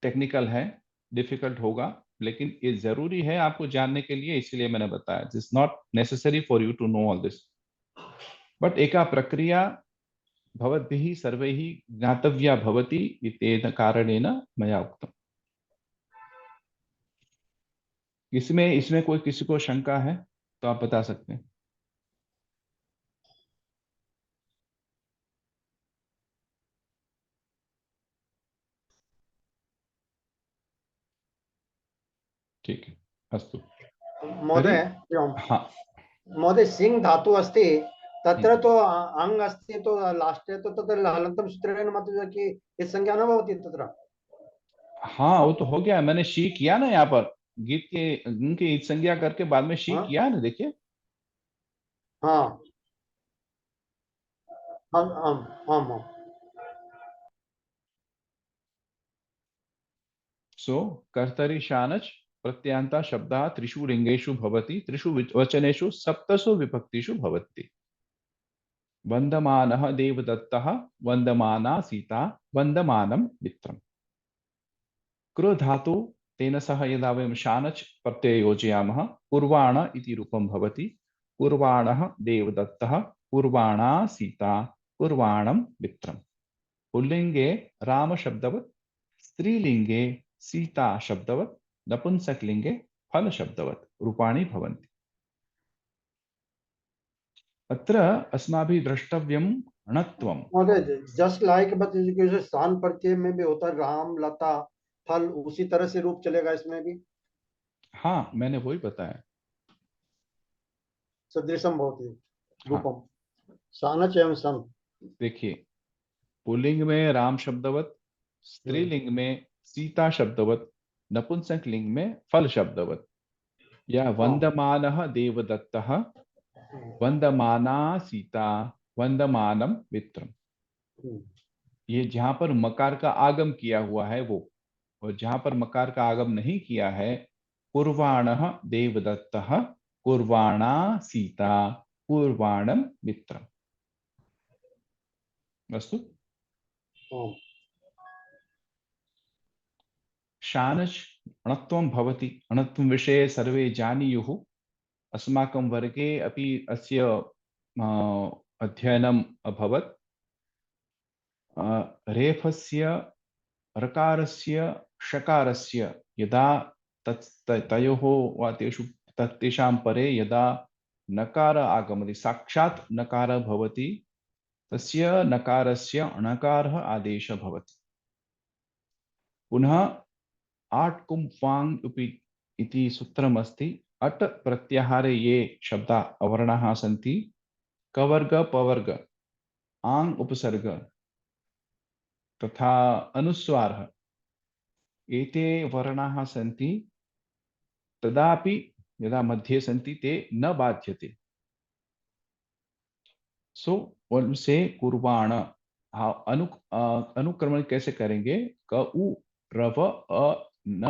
टेक्निकल है, डिफिकल्ट होगा, लेकिन ये जरूरी है आपको जानने के लिए, इसलिए मैंने बताया। It's not necessary for you to know all this, but एका प्रक्रिया भवद्भिः सर्वैः ज्ञातव्या भवति इत्येन कारणेन मया उक्तम्। इसमें कोई किसी को शंका है तो आप बता सकते हैं। ठीक है, अस्तु महोदय। हाँ महोदय, सिंह धातु अस्ति, तत्र तो अंग अस्ति, तो लास्टे तो तत्र हलन्तं सूत्रेण मतलब कि इस संज्ञा न भवति तत्र। हाँ, वो तो हो गया, मैंने शी किया ना यहाँ पर, गीत के उनकी ईद संज्ञा करके बाद में शी किया ना, देखिए। हाँ हाँ। सो कर्तरि शानच प्रत्यांता शब्दा त्रिषु लिंगेषु भवति, त्रिषु वचनेषु सप्तसु विभक्तिषु भवति। वन्दमानः देवदत्तः, वन्दमाना सीता, वन्दमानं मित्रम्। कृ धातु तेन सह यदा वयं शानच प्रत्यय योजयामः, कुर्वाण इति रूपं भवति। कुर्वाणः देवदत्तः, कुर्वाणा सीता, कुर्वाणं मित्रम्। पुल्लिंगे राम शब्दवत्, स्त्रीलिंगे सीता शब्दवत्, नपुंसकलिंगे फल शब्दवत् रूपाणि भवन्ति। अत्र अस्माभिः द्रष्टव्यं णत्वम। महोदय जस्ट लाइक बट जैसे स्थान प्रत्यय में भी होता है राम लता फल, उसी तरह से रूप चलेगा इसमें भी। हाँ, मैंने वही बताया। सदृशम भवति हाँ, रूपम सानच एवं सन। देखिए, पुल्लिंग में राम शब्दवत, स्त्रीलिंग में सीता शब्दवत, नपुंसक लिंग में फल शब्दवत। या वंदमानः देवदत्तः, वंदमाना सीता, वंदमानम मित्रम। ये जहां पर मकार का आगम किया हुआ है वो, और जहां पर मकार का आगम नहीं किया है, कुर्वाणः देवदत्तः, कुर्वाणा सीता, कुर्वाणम मित्रम। अस्तु। शानच् अणत्वं भवति। अणत्वं विषये सर्वे जानीयुः। अस्माकं वर्गे अपि अस्य अध्ययनम् अभवत्। रेफस्य, रकारस्य, षकारस्य यदा तयोः वा तेषां परे यदा नकार आगमति, साक्षात् नकार भवति, तस्य नकारस्य अणकारः आदेशः भवति। पुनः आट् कुं वाङ् इति सूत्रमस्ति। अट् प्रत्याहारे ये शब्दा अवर्णाः सन्ति, कवर्ग पवर्ग, आङ् उपसर्ग तथा अनुस्वारः, एते वर्णाः सन्ति, तदापि यदा मध्ये सन्ति ते न बाध्यते। सो वन से कुर्वाण, अनुक्रमण कैसे करेंगे? क उ रव अ न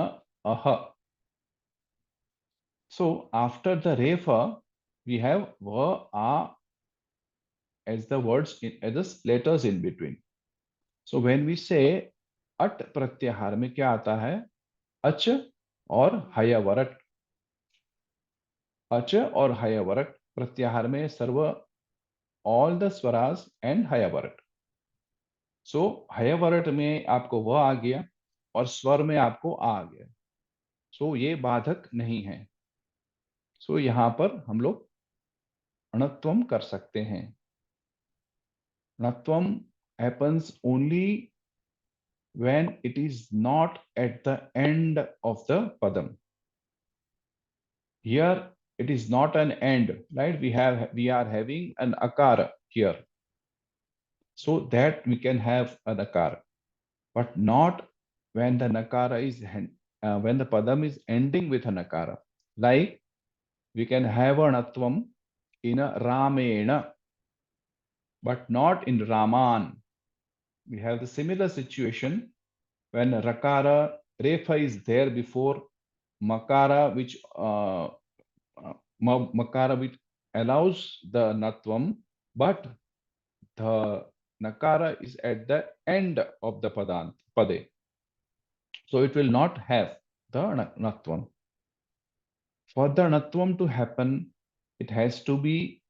अह। So after the refa, we have va, a as the words as the letters in between. So when we say at pratyahar में क्या आता है? अच और हयवरट। अच और हयवरट प्रत्याहार में सर्व all the swaras and हयवरट। So हयवरट में आपको व आ गया और स्वर में आपको आ गया। So ये बाधक नहीं है। So यहां पर हम लोग अणत्वम कर सकते हैं। अणत्वम happens only when it is not at the end of the padam. Here it is not an end, right? We are having an akara here, so that we can have an akara, but not when the nakara is when the padam is ending with an akara. Like we can have an atvam in a ramena, but not in raman. We have the similar situation when rakara refa is there before makara, which makara which allows the natvam, but the nakara is at the end of the pade, so it will not have the natvam. For the natvam to happen, it has to be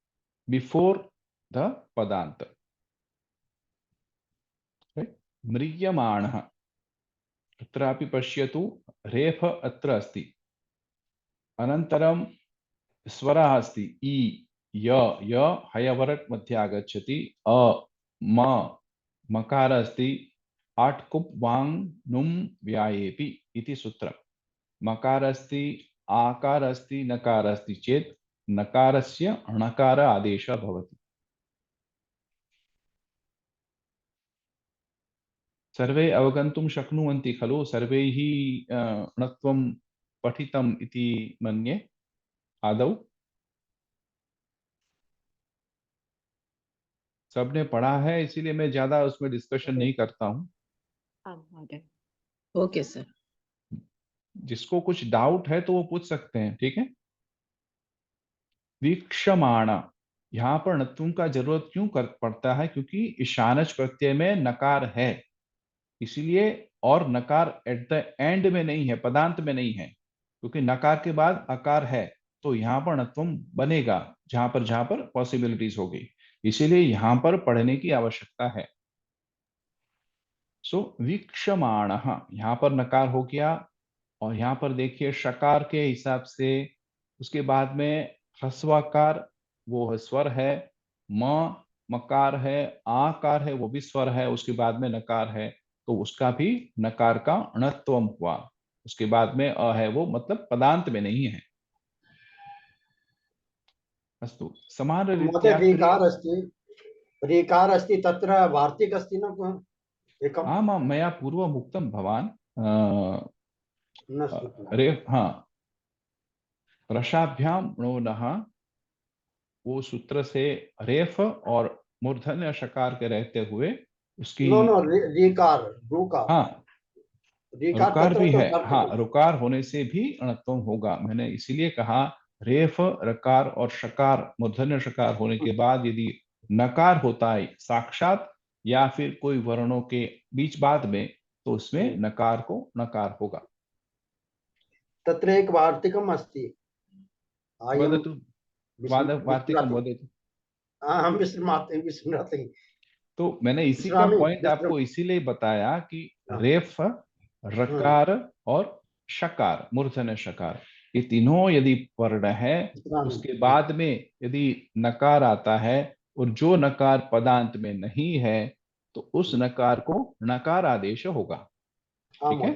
before the padanta. Right? म्रियमाणः, अत्रापि पश्यतु, रेफ अत्र अस्ति, अनन्तरं स्वरः अस्ति इ, य हयवरट् मध्ये आगच्छति, अ म, मकार अस्ति, आट् कुप् वाङ् नुम् व्यायेपि इति सूत्रम्। मकार अस्ति, आकार अस्ति, नकार अस्ति चेत् नकारस्य णकार आदेशः भवति। सर्वे अवगन्तुं शक्नुवन्ति खलु? सर्वैः णत्वं पठितम् इति मन्ये आदौ। सबने पढ़ा है, इसीलिए मैं ज्यादा उसमें डिस्कशन नहीं करता हूँ। Okay sir. जिसको कुछ डाउट है तो वो पूछ सकते हैं, ठीक है। वीक्षमाण, यहाँ पर णत्वं का जरूरत क्यों पड़ता है? क्योंकि ईशानच प्रत्यय में नकार है, इसीलिए, और नकार एट द एंड में नहीं है, पदांत में नहीं है, क्योंकि नकार के बाद अकार है, तो यहाँ पर णत्वं बनेगा जहां पर पॉसिबिलिटीज होगी, इसीलिए यहां पर पढ़ने की आवश्यकता है। सो वीक्षमाण, यहाँ पर नकार हो गया, और यहाँ पर देखिए शकार के हिसाब से उसके बाद में ह्रस्वाकार वो स्वर है म, मकार है, आकार है, वो भी स्वर है, उसके बाद में नकार है, तो उसका भी नकार का णत्वम हुआ। उसके बाद में अ है, वो मतलब पदांत में नहीं है। अस्तु, महोदय समानरीत्या ऋकार अस्ति तत्र वार्तिक अस्ति न एकम् आमां मया पूर्वम् उक्तं भवान् न श्रुतं। रे हाँ, रसाभ्याम णो नः, वो सूत्र से रेफ और मूर्धन्य शकार के रहते हुए उसकी नो नो ऋकार रुकार हाँ ऋकार रुकार तत्र भी तो है, वार्तिक हाँ अस्ति। रुकार होने से भी अणत्व होगा। मैंने इसीलिए कहा रेफ, रकार और शकार, मूर्धन्य शकार होने के बाद यदि नकार होता है साक्षात या फिर कोई वर्णों के बीच बाद में, तो उसमें नकार को नकार होगा। तत्र एक वार्तिकम् अस्ति। आयं वदतु, वार्तिकं वदतु। अहं विस्मृति। तो मैंने इसी का पॉइंट आपको इसीलिए बताया कि रेफ, रकार और शकार, मूर्धन्य शकार, ये तीनों यदि वर्ण है, उसके बाद में यदि नकार आता है और जो नकार पदांत में नहीं है, तो उस नकार को नकार आदेश होगा। ठीक है,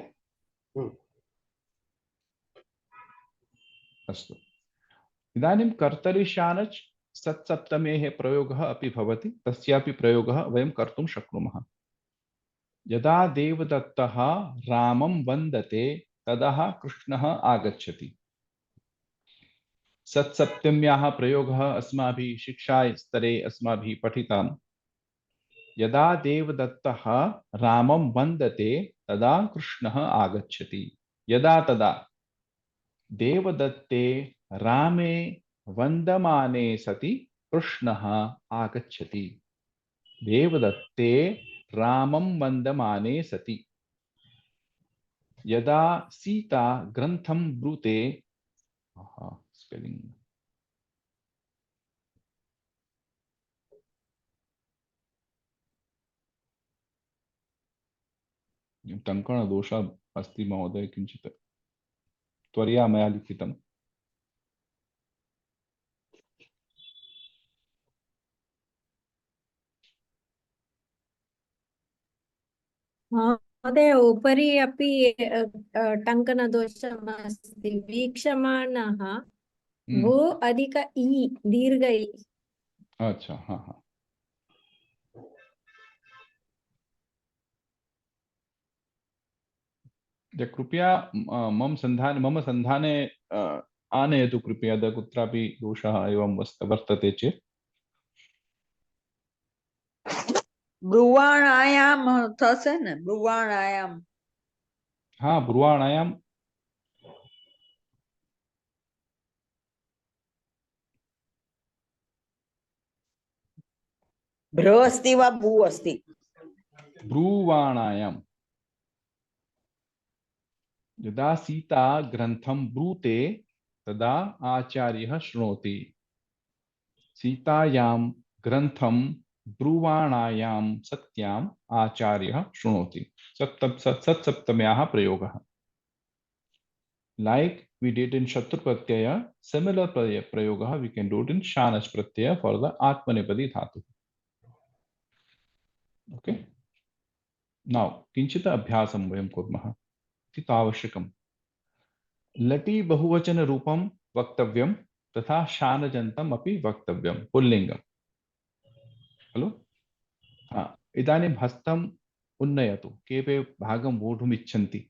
अस्तु। इदानीं कर्तरि शानच् सत्सप्तमेः प्रयोगः अपि भवति, तस्यापि प्रयोगः वयं कर्तुं शक्नुमः। यदा देवदत्तः रामं वन्दते तदा कृष्णः आगच्छति। सत्सप्तम्याः प्रयोगः अस्माभिः शिक्षा स्तरे अस्माभिः पठितम्। यदा देवदत्तः रामं वन्दते तदा कृष्णः आगच्छति। यदा तदा देवदत्ते रामे वन्दमाने सति कृष्णः आगच्छति। देवदत्ते रामं वन्दमाने सति। यदा सीता ग्रंथं ब्रूते, स्पेलिंग टङ्कणदोषः अस्ति महोदय, किञ्चित् त्वरया मया लिखितम्। महोदय उपरि अपि टङ्कनदोषम् अस्ति। वीक्षमाणः भू अधिक ई दीर्घ ई। अच्छा, हाँ हाँ, कृपया मम संधाने आनयतु कृपया, यदा कुत्रापि दोषः एवं वर्तते चेत्। ब्रुवाणायाम थसे ने, ब्रुवाणायाम। हाँ, ब्रुवाणायाम। भ्र अस्ति वा भू अस्ति? ब्रुवाणायाम। यदा सीता ग्रंथं ब्रूते तदा आचार्यः शृणोति। सीतायां ग्रंथं ब्रुवाणायां सत्याम् आचार्यः शृणोति। सत्सप्तम्याः प्रयोगः। Like we did in Shatru Pratyaya, similar prayogah we can do it in Shanach Pratyaya for the Atmanepadi Dhatu. Okay. Now, kinchita abhyasam vayam kurmah. Iti avashyakam. Lati bahuvachana rupam vaktavyam तथा शानजन्तम् अपि वक्तव्यं पुल्लिङ्गम्। खलु? हाँ, इदानीं हस्तम् उन्नयतु। केऽपि भागं वोढुम् इच्छन्ति।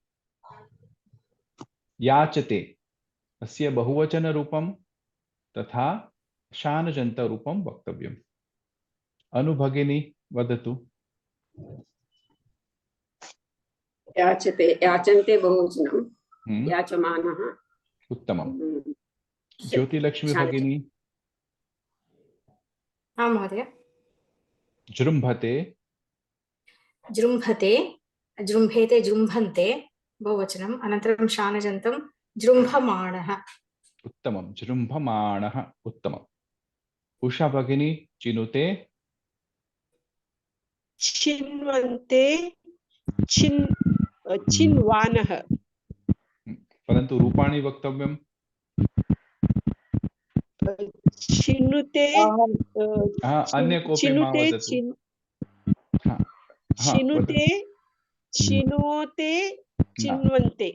याचते, अस्य बहुवचनरूपं तथा शानजन्तरूपं वक्तव्यम्। अनुभगिनी वदतु। याचते, याचन्ते बहुवचनं, याचमानः। उत्तमम्। ज्योतिलक्ष्मी भगिनी। हाँ महोदय। जृम्भते, जृम्भते, जृम्भेते, जृम्भन्ते बहुवचनम्, अनन्तरं शानजन्तं जृम्भमाणः। उत्तमं। जृम्भमाणः उत्तमम्। उषा भगिनी चिनुते, छिन्वन्ते, छिन्वानः। परन्तु रूपाणि वक्तव्यम्। चिनुते अहं अन्य कोऽपि मा चिनुते वदतु। हा, हा, चिनुते चिनोते चिन्वन्ते।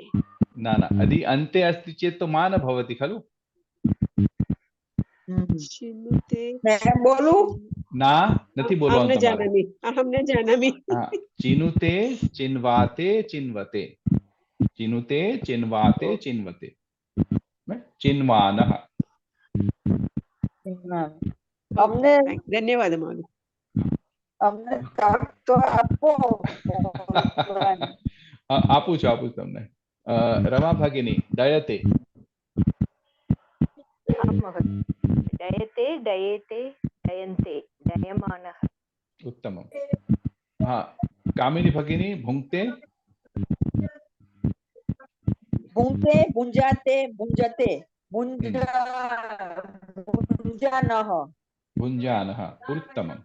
न यदि अन्ते अस्ति चेत् तो मा न भवति खलु। चिनुते मैं बोलूं? ना नथी बोलवा अहं न तमारे। जानामि, अहं न जानामि। चिनुते चिन्वाते चिन्वते, चिनुते चिन्वाते चिन्वते, चिन्वानः। हमने धन्यवादः महोदय। हमने तक तो आपको आपू छो તમને। रमा भगिनी दयते। डयते डयेते डयन्ते डयमानः। उत्तमम्। हाँ, कामिनी भगिनी भुंक्ते भूंते भुंजाते भुंजते भुंजानः। भुञ्जानः। उत्तमम्।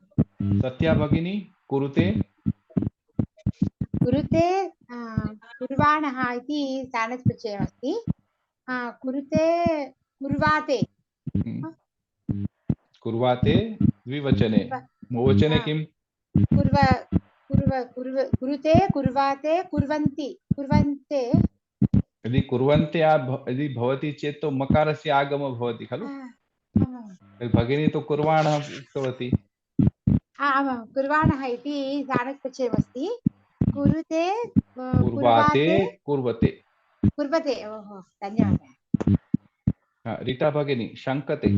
सत्या भगिनी कुरुते कुरुते कुर्वाणः इति स्थानप्रत्ययमस्ति। कुरुते कुर्वाते कुर्वाते द्विवचने, बहुवचने किम्? कुर्व कुर्व कुर्व कुरुते कुर्वाते कुर्वन्ति कुर्वन्ते। यदि कुर्वन्ते यदि भवति चेत् तो मकारस्य आगमो भवति खलु। भगिनी तो कुर्वाणः उक्तवती। आमां कुर्वाणः इति स्थानप्रत्ययमस्ति। कुरुते कुर्वाते कुर्वते कुर्वते। ओहो धन्यवादः। रीता भगिनी शङ्कते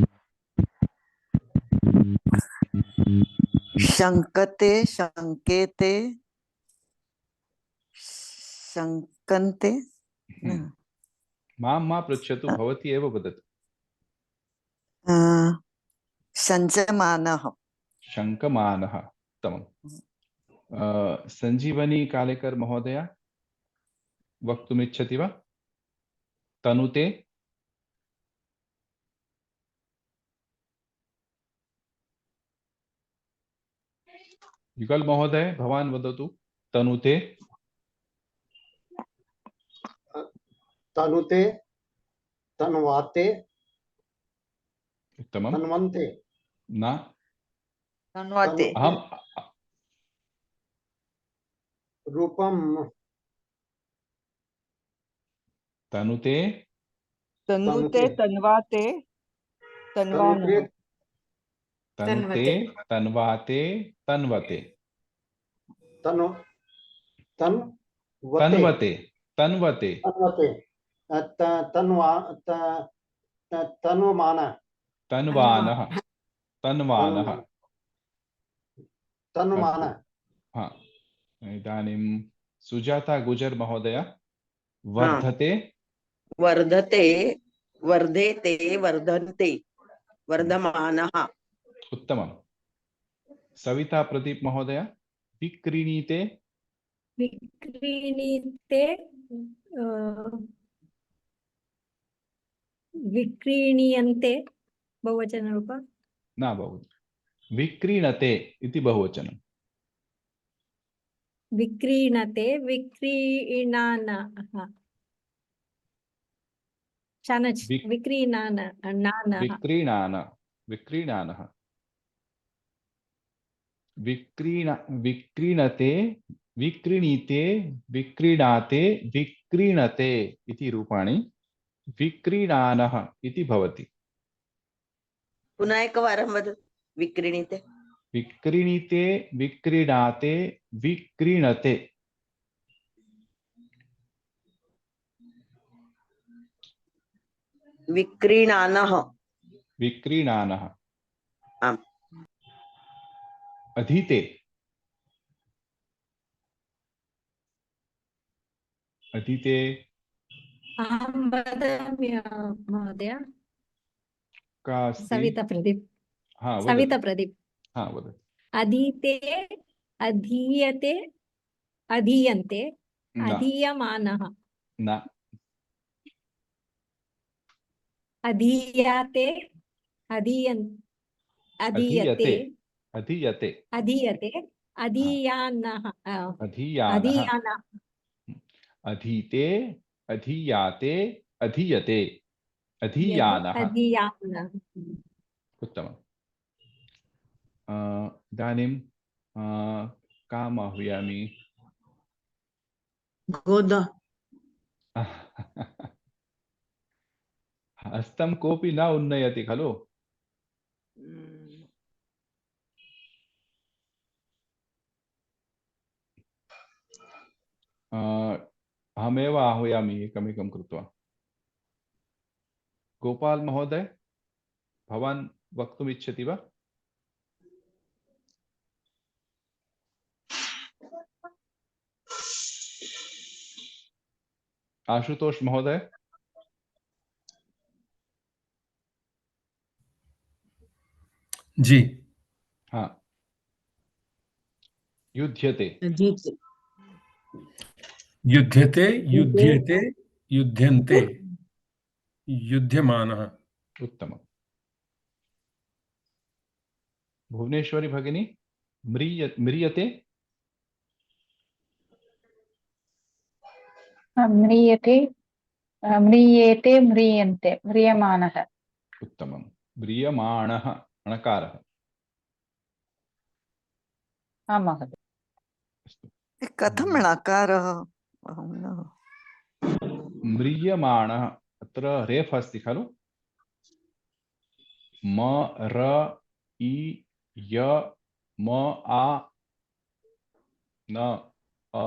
शङ्कते शङ्केते शङ्कन्ते। मां मा पृच्छतु, भवती एव वदतु। सञ्जमानः शङ्कमानः। उत्तमम्। सञ्जीवनी कालेकर महोदय वक्तुमिच्छति वा? तनुते युगल महोदय भवान् वदतु। तनुते तनुते तन्वाते उत्तमम्। तन्वन्ते न तन्वाते अहं रूपम तनुते तनुते तन्वाते तन्वानः। तनुते तन्वाते तन्वते तनु तन्वते तन्वते तन्वते तन्वा तन्वमान तन्वानः तन्वानः। तन्वमान। हाँ, इदानीं सुजाता गुजर महोदय वर्धते वर्धते वर्धेते वर्धन्ते वर्धमानः। उत्तमम्। सविता प्रदीप महोदय विक्रीणीते विक्रीणीते विक्रीणीयन्ते बहुवचनरूप न भवति। विक्रीणते इति बहुवचनं। विक्रीणते विक्रीणानः शानच् विक्रीणान नानः विक्रीणान विक्रीणानः विक्रीणते विक्रीणीते विक्रीणाते विक्रीणते इति रूपाणि विक्रीणानः इति भवति। पुनः एकवारं वदतु। विक्रीणीते विक्रीणीते विक्रीणाते विक्रीणते। विक्रीणानः विक्रीणानः। आम्। अधीते अधीते अहं वदामि महोदय। का अस्ति? सविता प्रदीप। हाँ वदतु। सविता प्रदीप। हाँ वदतु। अधीते अधीयते अधीयन्ते न अधीयमानः न अधीयाते अधीयन् अधीयते अधीयते अधीयते अधीयानः अधीयानः अधीयानः अधीते अधीयाते अधीयते अधीयानः अधीयानः उत्तमम् इदानीं काम् आह्वयामि गोदा हस्तं कोऽपि न उन्नयति खलु अहमेव आह्वयामि एकमेकं कृत्वा गोपाल महोदय भवान् वक्तुम् इच्छति वा आशुतोष महोदय जी हाँ युध्यते जीते युध्यते युध्येते युध्यन्ते युध्यमानः उत्तमम् भुवनेश्वरी भगिनी म्रियते म्रियते म्रियेते म्रियन्ते म्रियमाणः उत्तमं म्रियमाणः णकारः आं महोदय कथं णकारः म्रियमाणः अत्र रेफ् अस्ति खलु म र इ य म आ न अ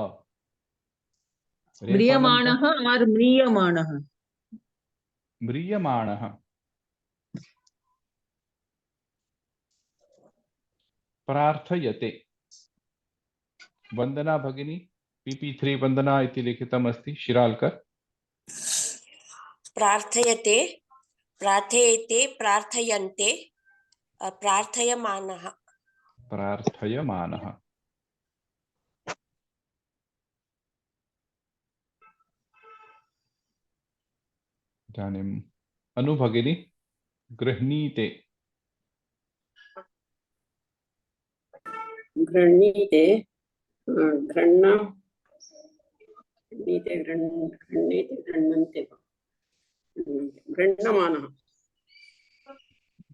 म्रियमाणः और म्रियमाणः म्रियमाणः प्रार्थयते वंदना भगिनी PP3 वंदना इति लिखितम् अस्ति शिराल्कर् प्रार्थयते प्रार्थयते प्रार्थयन्ते प्रार्थयमानः प्रार्थयमानः इदानीम् अनु भगिनी गृह्णीते गृह्णीते गृह्णीते गृह्णीते गृह्णन्ते गृह्णमानः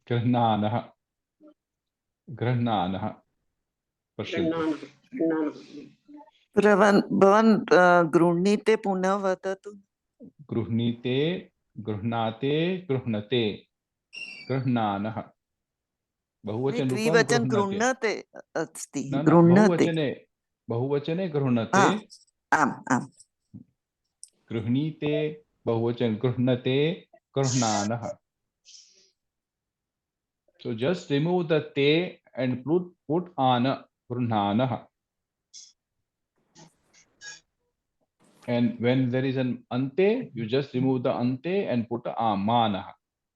गृह्णानः गृह्णानः पश्यन्तु भवान् गृह्णीते पुनः वदतु गृह्णीते गृह्णाते गृह्णते गृह्णानः बहुवचन रूपं द्विवचन गृह्णते गृह्णते अस्ति न गृह्णते बहुवचने गृह्णते आम् आम् गृह्णीते बहुवचन गृह्णते गृह्णानः so just remove the te and put ana gृह्णानः and when there is an ante you just remove the ante and put amanah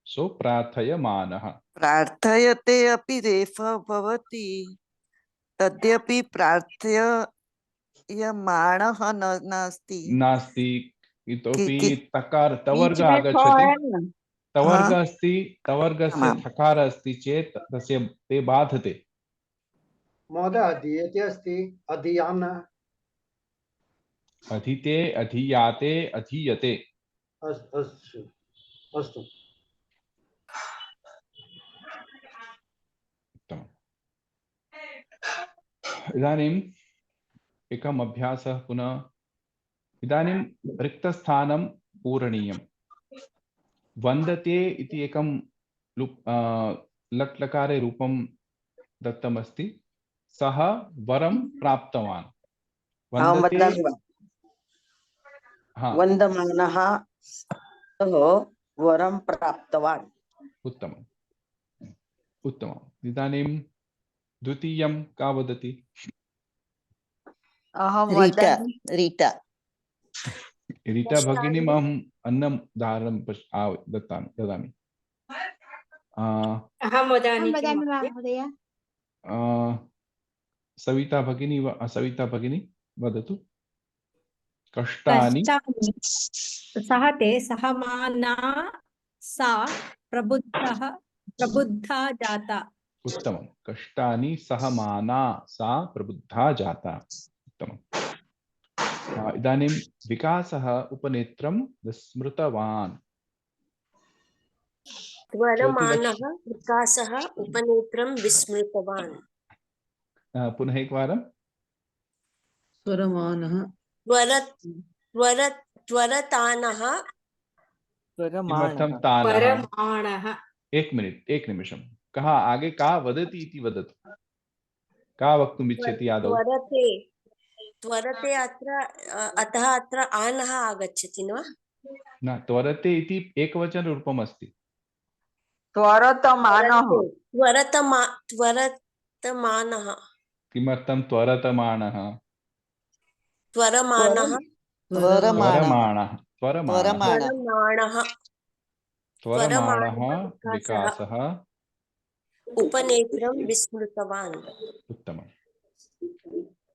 so प्रार्थयमानः प्रार्थयते अपि रेफः भवति तद्यपि प्रार्थयमाणः नास्ति नास्ति इतोपि तकार बीच तवर्ग में आगच्छति न तवर्ग अस्ति तवर्गस्य थकार अस्ति चेत् तस्य ते बाधते महोदय अधीयते अस्ति अधीयान अधीते अधीयाते अधीयते अस्तु अस्तु इदानीम् एकम् अभ्यासः पुनः इदानीं रिक्तस्थानं पूरणीयं वन्दते इति एकं लट् लकारे रूपं दत्तमस्ति सः वरं प्राप्तवान् वन्दते वन्दमानः सः वरं प्राप्तवान् उत्तमम् उत्तमम् इदानीं द्वितीयं का वदति अहं रीता वदामि रीता रीता भगिनीम् अहम् अन्नं दानं ददामि अहं वदामि किं महोदय सविता भगिनी वदतु कष्टानि सः ते सहमाना सा प्रबुद्धा जाता उत्तमं कष्टानि सहमाना सा प्रबुद्धा जाता उत्तमम् इदानीं विकासः उपनेत्रं विस्मृतवान् त्वरमानः विकासः उपनेत्रं विस्मृतवान्। पुनः एकवारं। स्वरमानः त्वरतानः किमर्थं तानः? परमाणः। एक मिनिट, एक निमिषं। कः आगे का वदति इति वदतु। का वक्तुम् इच्छति आदौ? त्वरते अत्र अतः अत्र आनः आगच्छति न? न, त्वरते इति एकवचनरूपम् अस्ति। त्वरतमानः। त्वरतमानः। किमर्थं त्वरतमानः? त्वरमानः। त्वरमाणः विकासः उपनेत्रं विस्मृतवान्। उत्तमम्।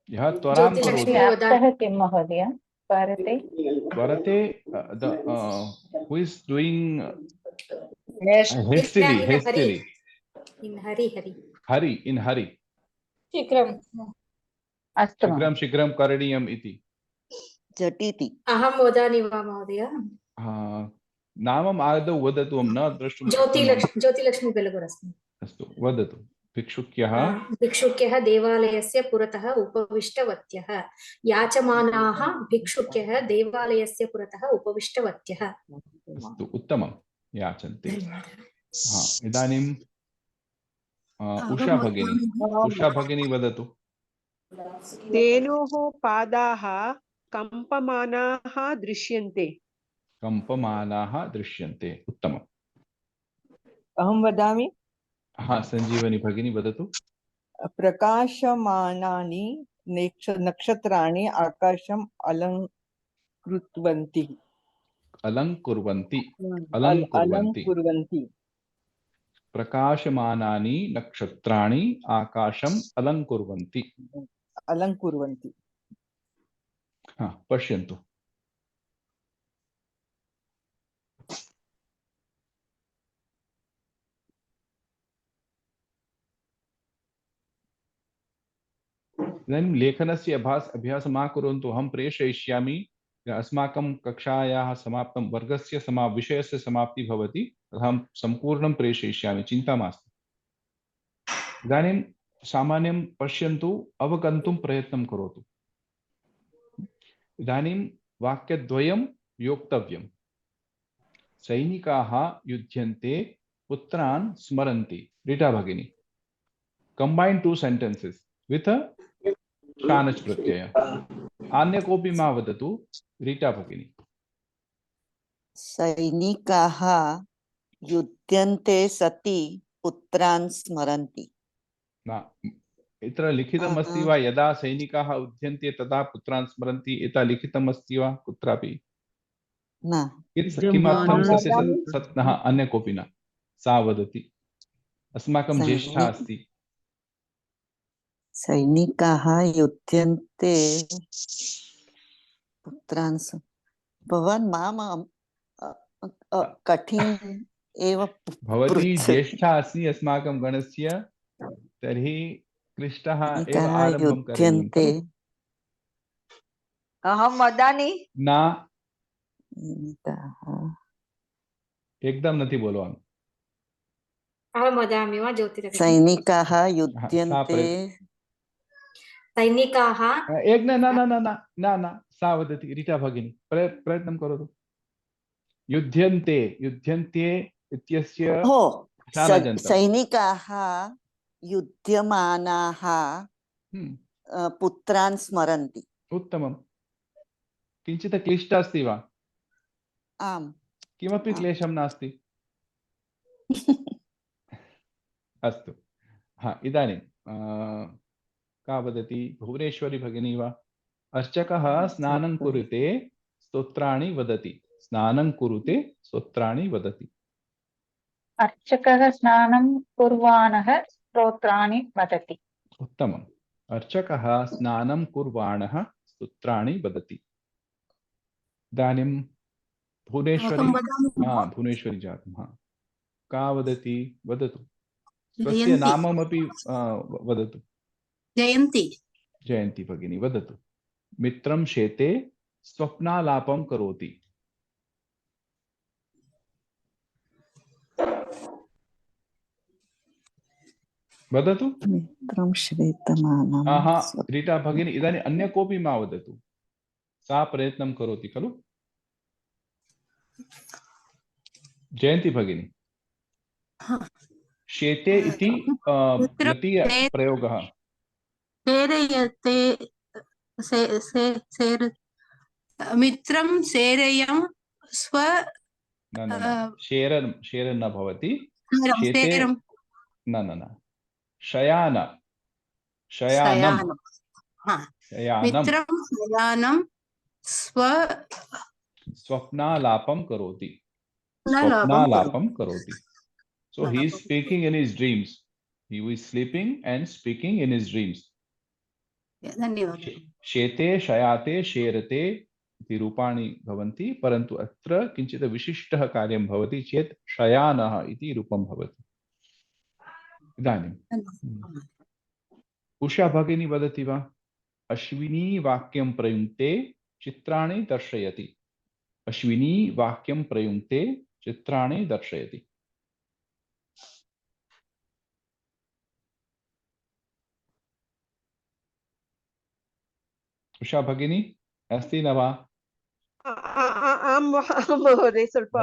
यः त्वरां करोति। अर्थः किं महोदय? त्वरते who is doing hastily in hurry शीघ्रम् अस्तु शीघ्रं करणीयम् इति झटिति। अहं वदामि वा महोदय? नामम् आदौ वदतु, अहं न द्रष्टुं। ज्योतिलक्ष्मी बेलगूर् अस्मि। अस्तु, वदतु। भिक्षुक्यः देवालयस्य पुरतः उपविष्टवत्यः। याचमानाः भिक्षुक्यः देवालयस्य पुरतः उपविष्टवत्यः। अस्तु, उत्तमं। याचन्ते। इदानीं उषा भगिनी वदतु। धेनोः पादाः कम्पमानाः दृश्यन्ते। उत्तमम्। अहं वदामि। सञ्जीवनी भगिनी वदतु। प्रकाशमानानि नक्षत्राणि आकाशम् अलङ्कुर्वन्ति। प्रकाशमानानि नक्षत्राणि आकाशम् अलङ्कुर्वन्ति। पश्यन्तु। इदानीं लेखनस्य अभ्यासं मा कुर्वन्तु। अहं प्रेषयिष्यामि। अस्माकं कक्षायाः समाप्तं, वर्गस्य विषयस्य समाप्ति भवति। अहं सम्पूर्णं प्रेषयिष्यामि, चिन्ता मास्तु। इदानीं सामान्यं पश्यन्तु, अवगन्तुं प्रयत्नं करोतु। इदानीं वाक्यद्वयं योक्तव्यं। सैनिकाः युध्यन्ते, पुत्रान् स्मरन्ति। रीटा भगिनी, combine 2 sentences with a शानच् प्रत्यय। अन्य कोऽपि मा वदतु। रीटा भगिनी। सैनिकाः युध्यन्ते सति पुत्रान् स्मरन्ति। इत्र लिखितम् अस्ति वा? यदा सैनिकाः युध्यन्ते तदा पुत्रान् स्मरन्ति, एता लिखितम् अस्ति वा कुत्रापि? किमर्थं? अन्य कोऽपि न। सा वदति। अस्माकं ज्येष्ठा अस्ति। सैनिकाः युध्यन्ते पुत्रान्। भवान् मां कठिन एव। भवती ज्येष्ठा अस्ति अस्माकं गणस्य, तर्हि क्लिष्टः एव आरम्भं करणीयम्। अहं वदामि। न, एकदम नथी बोलवानुं। अहं वदामि वा? ज्योतिलक्ष्मी। सैनिकाः युध्यन्ते। सैनिकाः न सा वदति। रीटा भगिनी, प्रयत्नं करोतु। युध्यन्ते इत्यस्य सैनिकाः युध्यमानाः पुत्रान् स्मरन्ति। उत्तमं। किञ्चित् क्लिष्ट अस्ति वा? आम्। किमपि क्लेशं नास्ति। अस्तु। इदानीं का वदति? भुवनेश्वरी भगिनी वा? अर्चकः स्नानं कुरुते, स्तोत्राणि वदति। स्नानं कुरुते, स्तोत्राणि वदति। अर्चकः स्नानं कुर्वाणः स्तोत्राणि वदति। उत्तमम्। अर्चकः स्नानं कुर्वाणः स्तोत्राणि वदति। इदानीं भुवनेश्वरी जातं। का वदति? वदतु। स्वस्य नाममपि वदतु। जयन्ती भगिनी वदतु। मित्रं शेते स्वप्नालापं करोति। वदतु। मित्रं श्वेतमानं हा रीटा भगिनी, इदानीम् अन्य कोऽपि मा वदतु, सा प्रयत्नं करोति खलु। जयन्ती भगिनी, शेते इति लटीय प्रयोगः। मित्रं सेरयं स्व न शेरन् न भवति। शेते न शयानं मित्रं शयानं स्वप्नालापं करोति। स्वप्नालापं करोति। So he is speaking in his dreams. He is sleeping and speaking in his dreams. धन्यवादः। शेते शयाते शेरते इति रूपाणि भवन्ति, परन्तु अत्र किञ्चित् विशिष्टः कार्यं भवति चेत् शयानः इति रूपं भवति। इदानीं उषा भगिनी वदति वा? अश्विनी वाक्यं प्रयुङ्क्ते चित्राणि दर्शयति। अश्विनी वाक्यं प्रयुङ्क्ते चित्राणि दर्शयति। उषा भगिनी अस्ति न वा? आं महोदय, ಸ್ವಲ್ಪ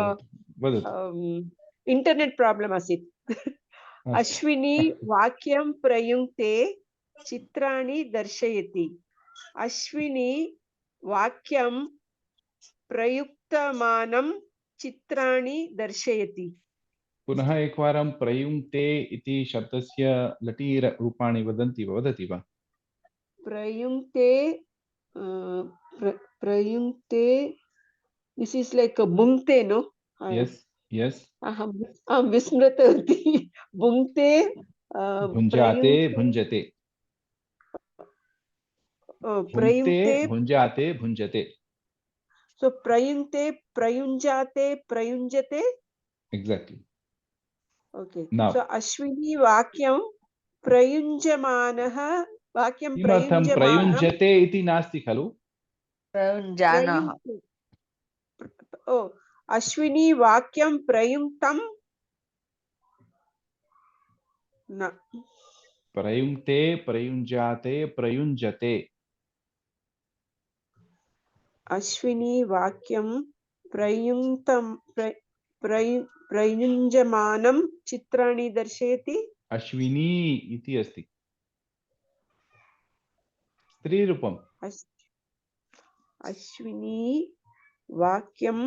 इंटरनेट प्रॉब्लम आसीत्। अश्विनी वाक्यं प्रयुङ्क्ते चित्राणि दर्शयति। अश्विनी वाक्यं प्रयुक्तमानं चित्राणि दर्शयति। पुनः एकवारं प्रयुङ्क्ते इति शब्दस्य लटीर रूपाणि वदति वा? प्रयुङ्क्ते प्रयुङ्क्ते, दिस् इस् लैक् भुङ्क्ते, नो? यस् अहं विस्मृतवती। भुङ्क्ते भुञ्जाते भुञ्जते। प्रयुङ्क्ते भुञ्जाते भुञ्जते। सो प्रयुङ्क्ते प्रयुञ्जाते प्रयुञ्जते। एक्साक्ट्लि। ओके, सो अश्विनी वाक्यं प्रयुञ्जमानः वाक्यं प्रयुञ्जते इति नास्ति खलु? प्रयुञ्जानः। ओ, अश्विनी वाक्यं प्रयुङ्क्तं न। प्रयुङ्क्ते प्रयुञ्जाते प्रयुञ्जते। अश्विनी वाक्यं प्रयुङ्क्तं प्रयुञ्जमानं चित्राणि दर्शयति। अश्विनी इति अस्ति स्त्रीरूपम्। अश्विनी वाक्यं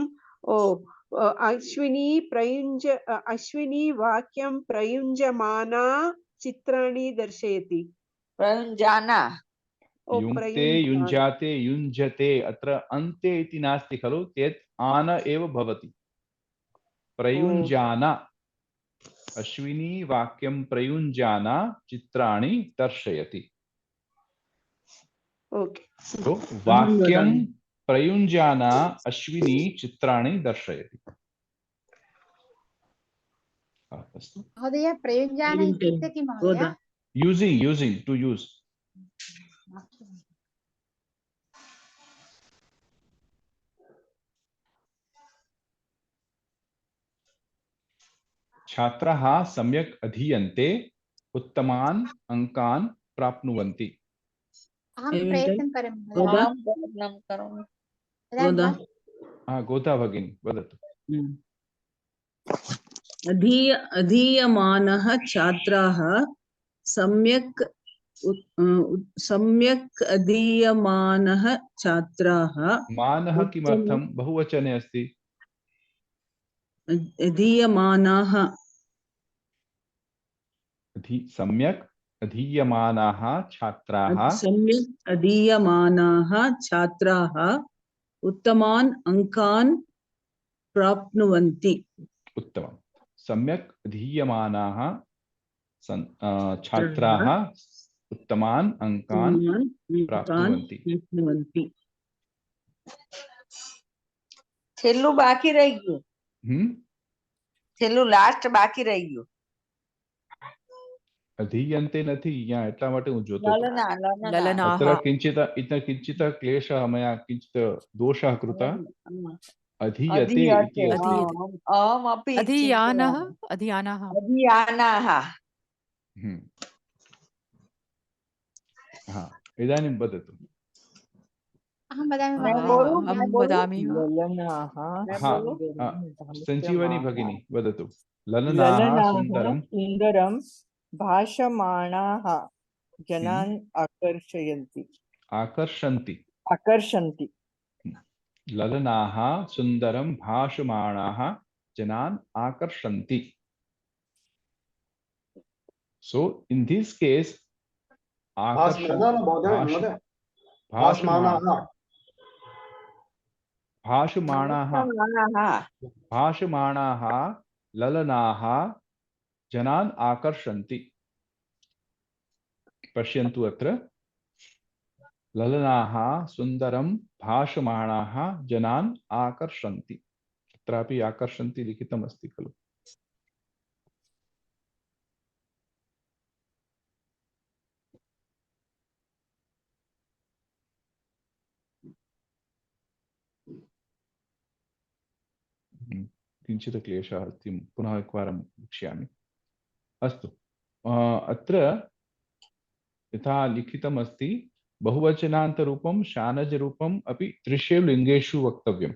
अश्विनी वाक्यं प्रयुञ्जमाना चित्राणि दर्शयति। प्रयुञ्जाना। युङ्क्ते युञ्जाते युञ्जते, अत्र अन्ते इति नास्ति खलु, चेत् आन एव भवति। प्रयुञ्जाना। अश्विनी वाक्यं प्रयुञ्जाना चित्राणि दर्शयति। तो वाक्यं प्रयुञ्जाना अश्विनी चित्राणि दर्शयति। महोदय प्रयुञ्जान इत्युक्ते किं महोदय? Using to use. छात्राः सम्यक् अधीयन्ते उत्तमान् अंकान् प्राप्नुवन्ति। अहं प्रयत्नं करोमि। गोदा भगिनी वदतु। अधीयमानः छात्राः सम्यक् अधीयमानः छात्राः। मानः किमर्थं बहुवचने अस्ति? अधीयमानाः। सम्यक् अधीयमानाः छात्राः। सम्यक् अधीयमानाः छात्राः उत्तमान् अंकान् प्राप्नुवन्ति। उत्तमं। सम्यक् अधीयमानाः छात्राः उत्तमान् अंकान् प्राप्नुवन्ति। छेल्लू बाकी रह गયું। छेल्लू लास्ट बाकी रह गયું। अधीयन्ते નથી यहाँ એટલા માટે હું જોતો હતો। अत्र किञ्चित् क्लेशः मया किञ्चित् दोषः कृतः। अधीयते इति अहमपि अधीयानः अधीयानाः हा इदानीं वदतु। अहं वदामि मैं महोदय। बोलूं, अहं मैं बोलूं, वदामि वा? ललनाः मैं हा बोलूं। सञ्जीवनी भगिनी वदतु। ललनाः ललनाः सुन्दरं सुन्दरं भाषमाणाः जनान् आकर्षयन्ति आकर्षन्ति। आकर्षन्ति ललनाः सुन्दरं भाषमाणाः जनान् आकर्षन्ति. So in this case, भासमानः महोदय, महोदय, भासमानः, भाषमाणाः ललनाः जनान् आकर्षन्ति. पश्यन्तु अत्र ललनाः सुन्दरं भाषमाणाः जनान् आकर्षन्ति. अत्रापि आकर्षन्ति लिखितमस्ति खलु. किञ्चित् क्लेशः अस्ति, पुनः एकवारं वक्ष्यामि. अस्तु, अत्र यथा लिखितमस्ति बहुवचनान्तरूपं शानजरूपम् अपि त्रिषु लिङ्गेषु वक्तव्यम्.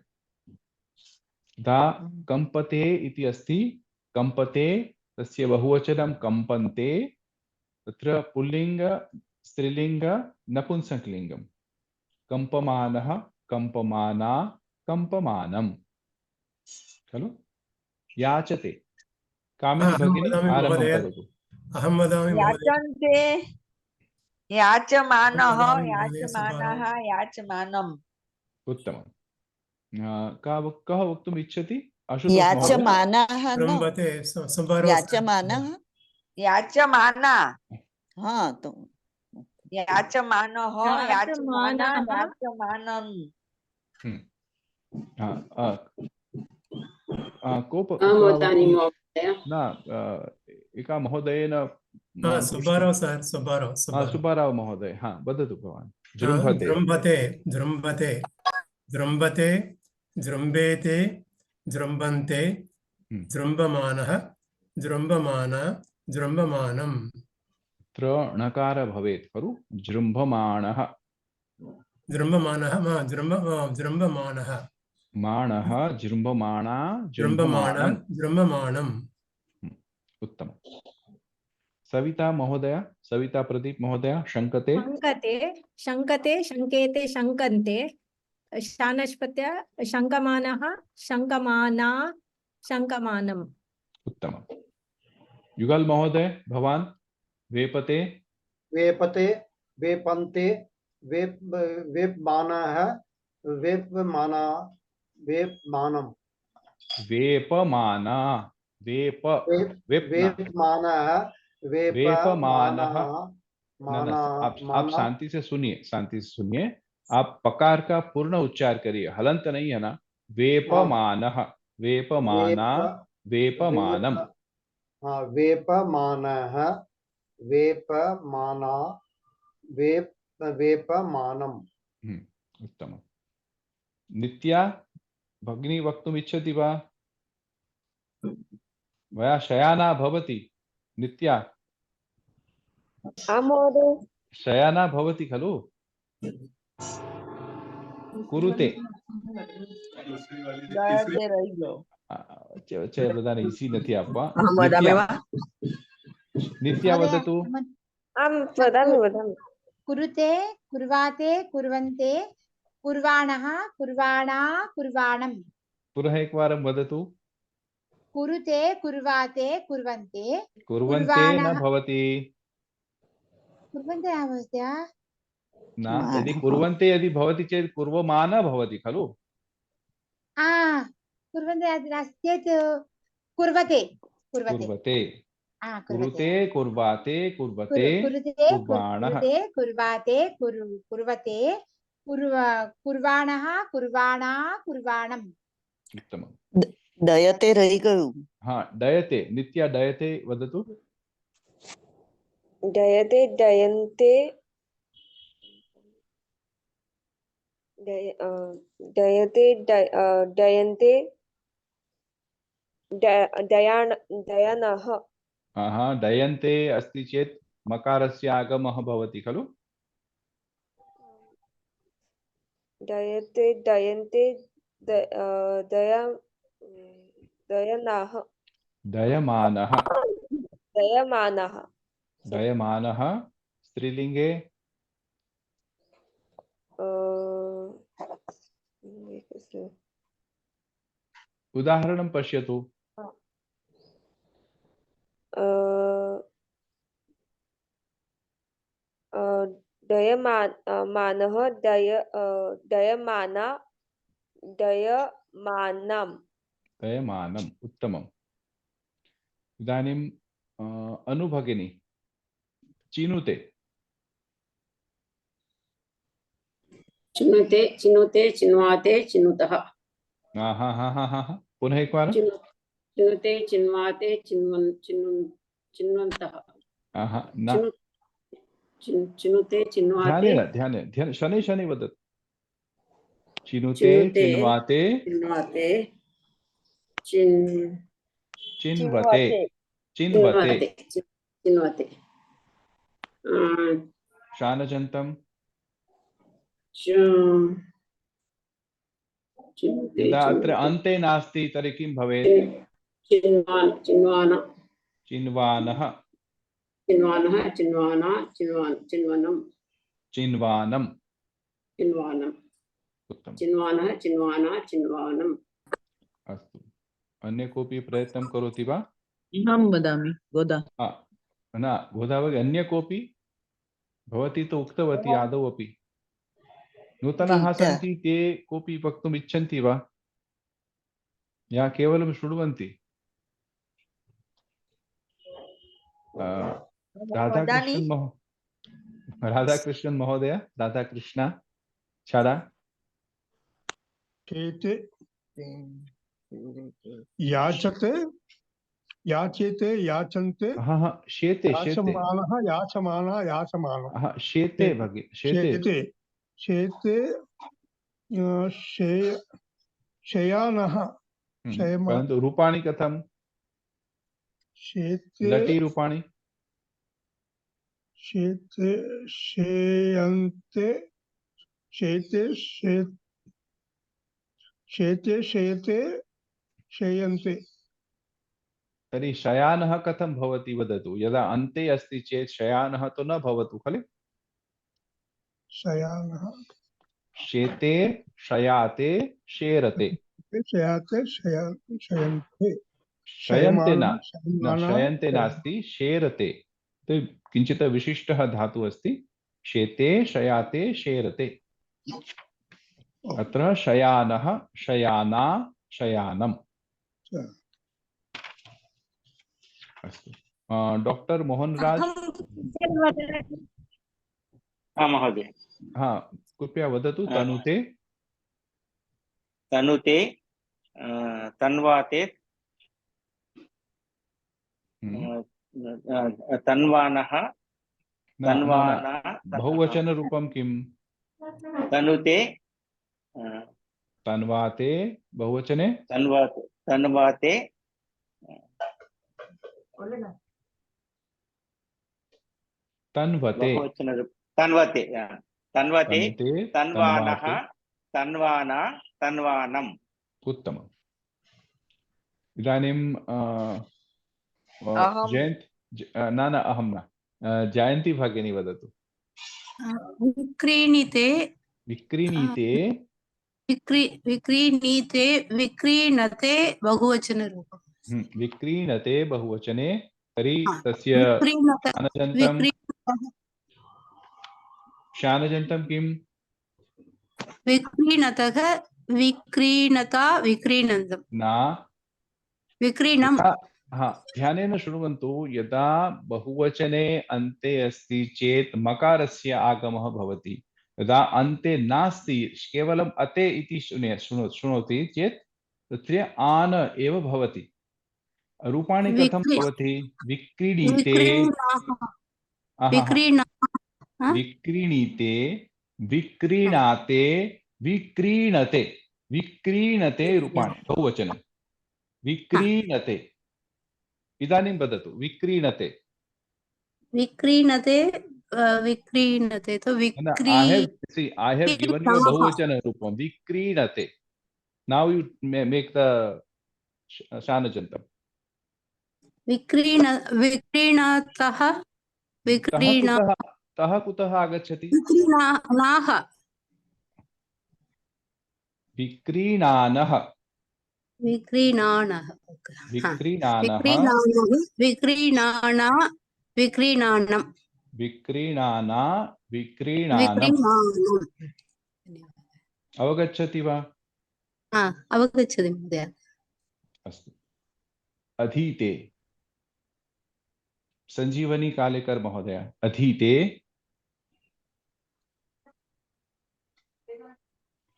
दा कंपते इति अस्ति, कंपते तस्य बहुवचनं कंपन्ते, तत्र पुल्लिङ्ग स्त्रीलिङ्ग नपुंसकलिङ्गं. कंपमानः कंपमाना कंपमानम् खलु. याचते कामिनी भगिनी आरम्भं करोतु. अहं वदामि महोदय। याचन्ते, याचमानः, वदामि महोदय, याचमानः, याचमानम्। उत्तमं. कः वक्तुम् इच्छति? आशुतोष महोदय. याचमानाः न रम्भते संभारो याचमानः याचमाना, हाँ तो याचमानः, याचमाना, याचमानः। याचमानम्। कोप वदामि महोदय। न एका महोदयेन सुब्बाराव सर्, सुब्बाराव महोदय, हा वदतु भवान्. जृम्भते जृम्भते जृम्भते जृम्भते जृम्भेते जृम्भन्ते जृम्भमानः जृम्भमाना जृम्भमानम्. अत्र णकार भवेत् खलु. जृम्भमाणः जृम्भमानः जृम्भमानः माणः जृम्भमाणा जृम्भमाण जृम्भमाणम्. जृम्भमाणम्. उत्तमं. सविता महोदय, सविता प्रदीप महोदय. शङ्कते शङ्कते शङ्कते शङ्केते शङ्कन्ते शानष्पत्य शङ्कमानः शङ्कमाना शङ्कमानम्. उत्तमं. युगल महोदय भवान्. वेपते वेपते वेपन्ते वेपमानः वेपमाना वेपमानम्. वेपमाना वेपमानः वेपमानः. आप शांति से सुनिए, शांति से सुनिए. आप पकार का पूर्ण उच्चार करिए, हलंत नहीं है ना. वेपमानः, वेपमाना, वेपमानम्. वेपमानः वेपमाना वेपमानम्. उत्तमं. नित्या भगिनी वक्तुम् इच्छति वा? मया शयाना भवति. नित्या शयाना भवति खलु. कुरुते बधाने इसी નથી આપવા. नित्या वदतु. कुरुते कुर्वाते कुर्वन्ते कुर्वाणः कुर्वाणा कुर्वाणम्. पुनः एकवारं वदतु. कुरुते कुर्वाते कुर्वन्ते कुर्वन्ते न भवति. कुर्वन्ते न भवति न, यदि कुर्वन्ते यदि भवति चेत् कुर्वमाना भवति खलु. कुर्वन्ते नास्ति चेत् कुर्वते कुर्वते कुर्वते कुरुते कुर्वाते कुर्वते कुर्वाणः. कुर्वाते कुर्वते कुर्वाणः कुर्वाणा कुर्वाणम्. उत्तमं. दयते रहि गયું. हाँ, डयते. नित्या डयते वदतु. डयते डयन्ते डयते डयन्ते डयानः. डयन्ते अस्ति चेत् मकारस्य आगमः भवति खलु. दयते दयन्ते दया दयनाः दयमानः दयमानः दयमानः स्त्रीलिंगे उदाहरणं पश्यतु। दयमानः दयमाना दयमानम् दयमानम् उत्तमम्। इदानीं अनुभगिनी चिनुते चिनुते चिनुते चिन्वाते चिनुतः पुनः एकवारं चिनुते चिन्वाते चिन्वन्तः चिनुते चिन्वाते ध्यानेन शनैः शनैः वदतु। चिनुते चिन्वाते चिन्वाते चिन्वते चिन्वते चिन्वते शानजन्तं चिनुते यदा अत्र अन्ते नास्ति तर्हि किं भवेत्? चिन्वानः चिन्वानः चिन्वानः चिन्वाना चिन्वनं चिन्वानम् चिन्वानं उत्तमम्। चिन्वानः चिन्वाना चिन्वानम्। अस्तु, अन्य कोऽपि प्रयत्नं करोति वा? अहं वदामि गोदा। न गोदा भगिनी, अन्य कोऽपि? भवती तु उक्तवती आदौ अपि। नूतनाः सन्ति ते कोऽपि वक्तुम् इच्छन्ति वा या केवलं शृण्वन्ति? राधाकृष्णन् महोदय, राधाकृष्ण छाडा केते याचते याचेते याचन्ते शेते याचमानः याचमाना याचमानः शेते भगिनी शेते शेते शयानः परन्तु रूपाणि कथं? शेते लटि रूपाणि शेते शेयन्ते शेते शेते शेते शेयन्ते। तर्हि शयानः कथं भवति वदतु? यदा अन्ते अस्ति चेत् शयानः तु न भवतु खलु? शयानः शेते शयाते शेरते शयाते शयन्ते शयन्ते शयन्ते नास्ति शेरते। तो किञ्चित् विशिष्टः धातुः अस्ति शेते शयाते शेरते। अत्र शयानः शयाना शयानम्। अस्तु, डॉक्टर मोहनराज महोदय कृपया वदतु। तनुते तनुते तन्वाते तन्वानः तन्वाना बहुवचन रूपं किम्? तनुते तन्वाते बहुवचने तन्वाते तन्वते तन्वते तन्वते तन्वानः तन्वाना तन्वानम्। उत्तमम्। इदानीं जयन्त न अहं न जयन्ती भगिनी वदतु। विक्रीणिते विक्रीणीते विक्रीणीते विक्रीणते बहुवचनरूपम्। विक्रीणते बहुवचने तर्हि तस्य शानजन्तं किम्? विक्रीणतः विक्रीणता विक्रीणन्तं न विक्रीणम्। ध्यानेन शृण्वन्तु। यदा बहुवचने अन्ते अस्ति चेत् मकारस्य आगमः भवति। यदा अन्ते नास्ति केवलम् अते इति शृणोति चेत् तत्र आन एव भवति। रूपाणि कथं भवति? विक्रीणीते विक्रीणीते विक्रीणाते विक्रीणते विक्रीणते रूपाणि बहुवचनं विक्रीणते। इदानीं वदतु विक्रीणते विक्रीणते विक्रीणते तो No, I have given you a bahuvachana rupam. Vikrinate. Now you make the shanajantam. विक्रीणतः विक्रीणा तः कुतः आगच्छति? विक्रीणानाः विक्रीणानः विक्रीणानः विक्रीणानः विक्रीणाना विक्रीणानं विक्रीणाना विक्रीणानम् विक्रीणानम् अवगच्छति वा? अवगच्छति महोदय। अस्तु। अधीते संजीवनी कालेकर महोदय। अधीते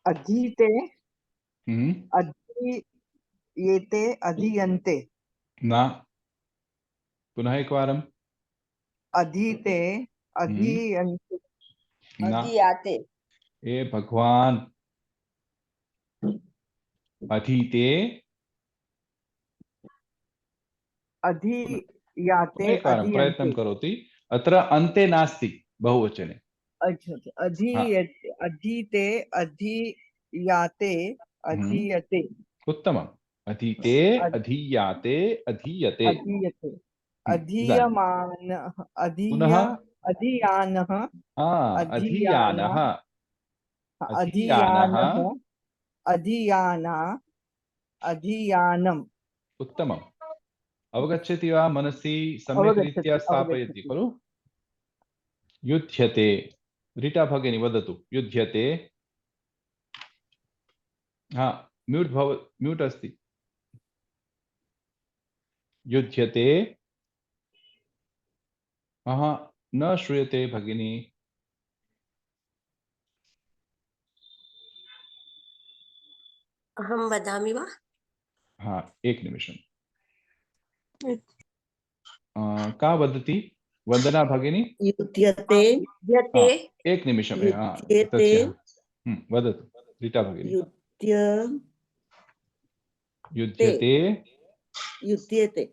अधीते अधीयेते अधीयन्ते न पुनः एकवारम् अधीते अधीयन्ते अधीयाते ए भगवान अधीते अधीयाते प्रयत्नं करोति। अत्र अन्ते नास्ति बहुवचने। अधीते अधीयाते अधीयते। उत्तमम्। अधीते अधीयाते अधीयते अधीयमानः पुनः अधीयानः अधीयानः अधीयानः अधीयाना अधीयानम्। उत्तमम्। अवगच्छति वा? मनसि सम्यक् रीत्या स्थापयति खलु? युध्यते। रीटा भगिनी वदतु। युध्यते। म्यूट् अस्ति। युध्यते। न श्रूयते भगिनी। अहं वदामि वा? एक निमिषम्। का वदति वन्दना भगिनी? युध्यते एक निमिषम्। वदतु रीटा भगिनी। युध्यते युध्यते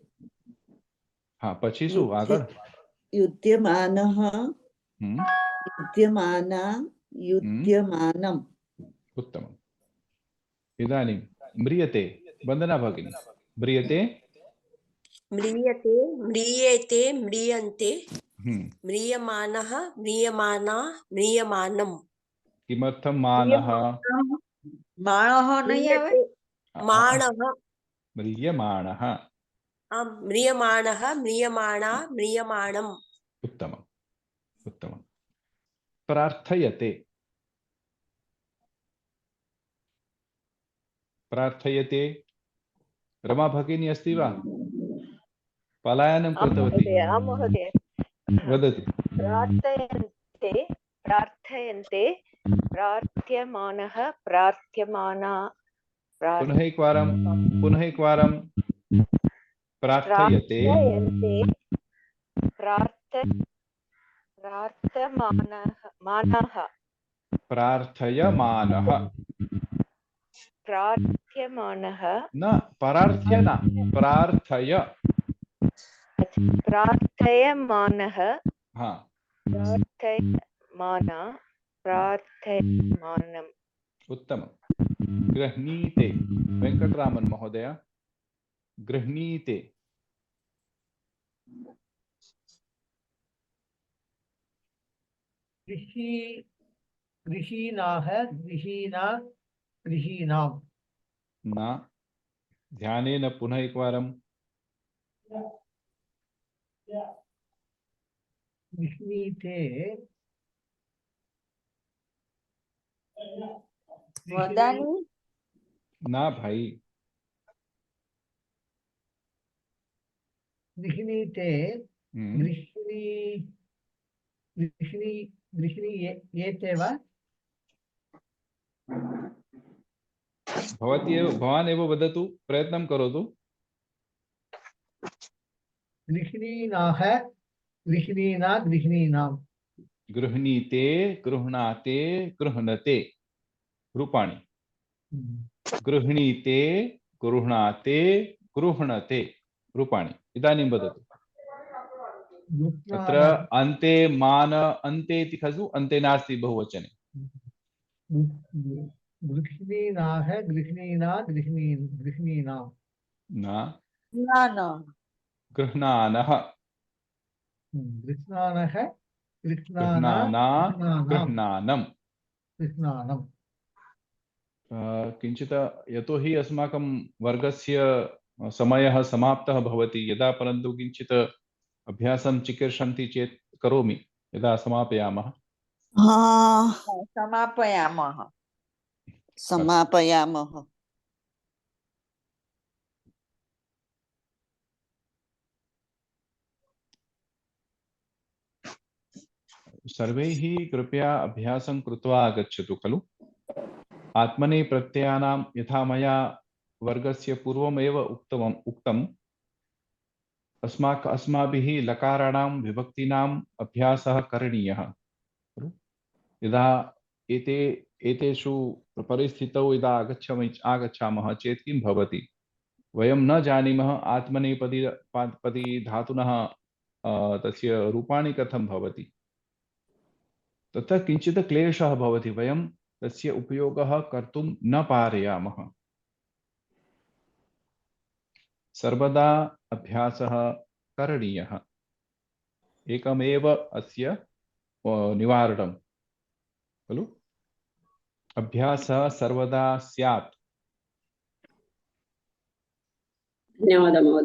પછી શું આગળ? युध्यमानः युध्यमाना युध्यमानम्। उत्तमम्। इदानीं म्रियते। वन्दना भगिनी। म्रियते म्रियते म्रियेते म्रियन्ते म्रियमाणः म्रियमाणा म्रियमाणम्। किमर्थं मानः? माणः नहीं आवे? माणः म्रियमाणः म्रियमाणः म्रियमाणा म्रियमाणम्। उत्तमम् उत्तमम्। प्रार्थयते प्रार्थयते। रमा भगिनी अस्ति वा? पलायनं कृतवती। वदतु। प्रार्थयन्ते प्रार्थयन्ते प्रार्थ्यमानः प्रार्थ्यमाना। पुनः एकवारं। प्रार्थयते प्रार्थ्यमानः प्रार्थयमानः प्रार्थ्यमानः न परार्थ्य न प्रार्थय प्रार्थयमानः प्रार्थयमाना प्रार्थयमानम्। उत्तमम्। गृह्णीते। वेंकटरामन महोदय। गृह्णीते। गृहीणाः गृहीणा गृहीणाम्। न ध्यानेन पुनः एकवारं। गृह्णीते वदामि ना भाई। गृह्णीते गृह्णी गृह्णी गृह्णीयेते वा? भवान् एव वदतु। प्रयत्नं करोतु। गृह्णीनाः गृह्णीना गृह्णीनाम्। गृह्णीते गृह्णाते गृह्णते रूपाणि। गृह्णीते गृह्णाते गृह्णते रूपाणि। इदानीं वदतु। अत्र अन्ते मान अन्ते इति खलु अन्ते नास्ति बहुवचने गृहिणीनाः गृहिणीना गृहिणीनां न न गृह्णानः गृह्णानः गृह्णाना गृह्णानम् गृह्णानम् किञ्चित् यतोहि अस्माकं वर्गस्य समयः समाप्तः भवति यदा परन्तु किञ्चित् अभ्यासं चिकीर्षन्ति चेत् करोमि यदा समापयामः समापयामः समापयामः सर्वैः कृपया अभ्यासं कृत्वा आगच्छतु खलु आत्मने प्रत्ययानां यथा मया वर्गस्य पूर्वमेव उक्तम् अस्माभिः लकाराणां विभक्तीनाम् अभ्यासः करणीयः यदा एतेषु परिस्थितौ यदा आगच्छामः चेत् किं भवति वयं न जानीमः आत्मनेपदी धातुनः तस्य रूपाणि कथं भवति तत्र किञ्चित् क्लेशः भवति वयं तस्य उपयोगः कर्तुं न पारयामः सर्वदा अभ्यासः करणीयः एकमेव अस्य निवारणं खलु अभ्यासः सर्वदा स्यात् धन्यवादः महोदय।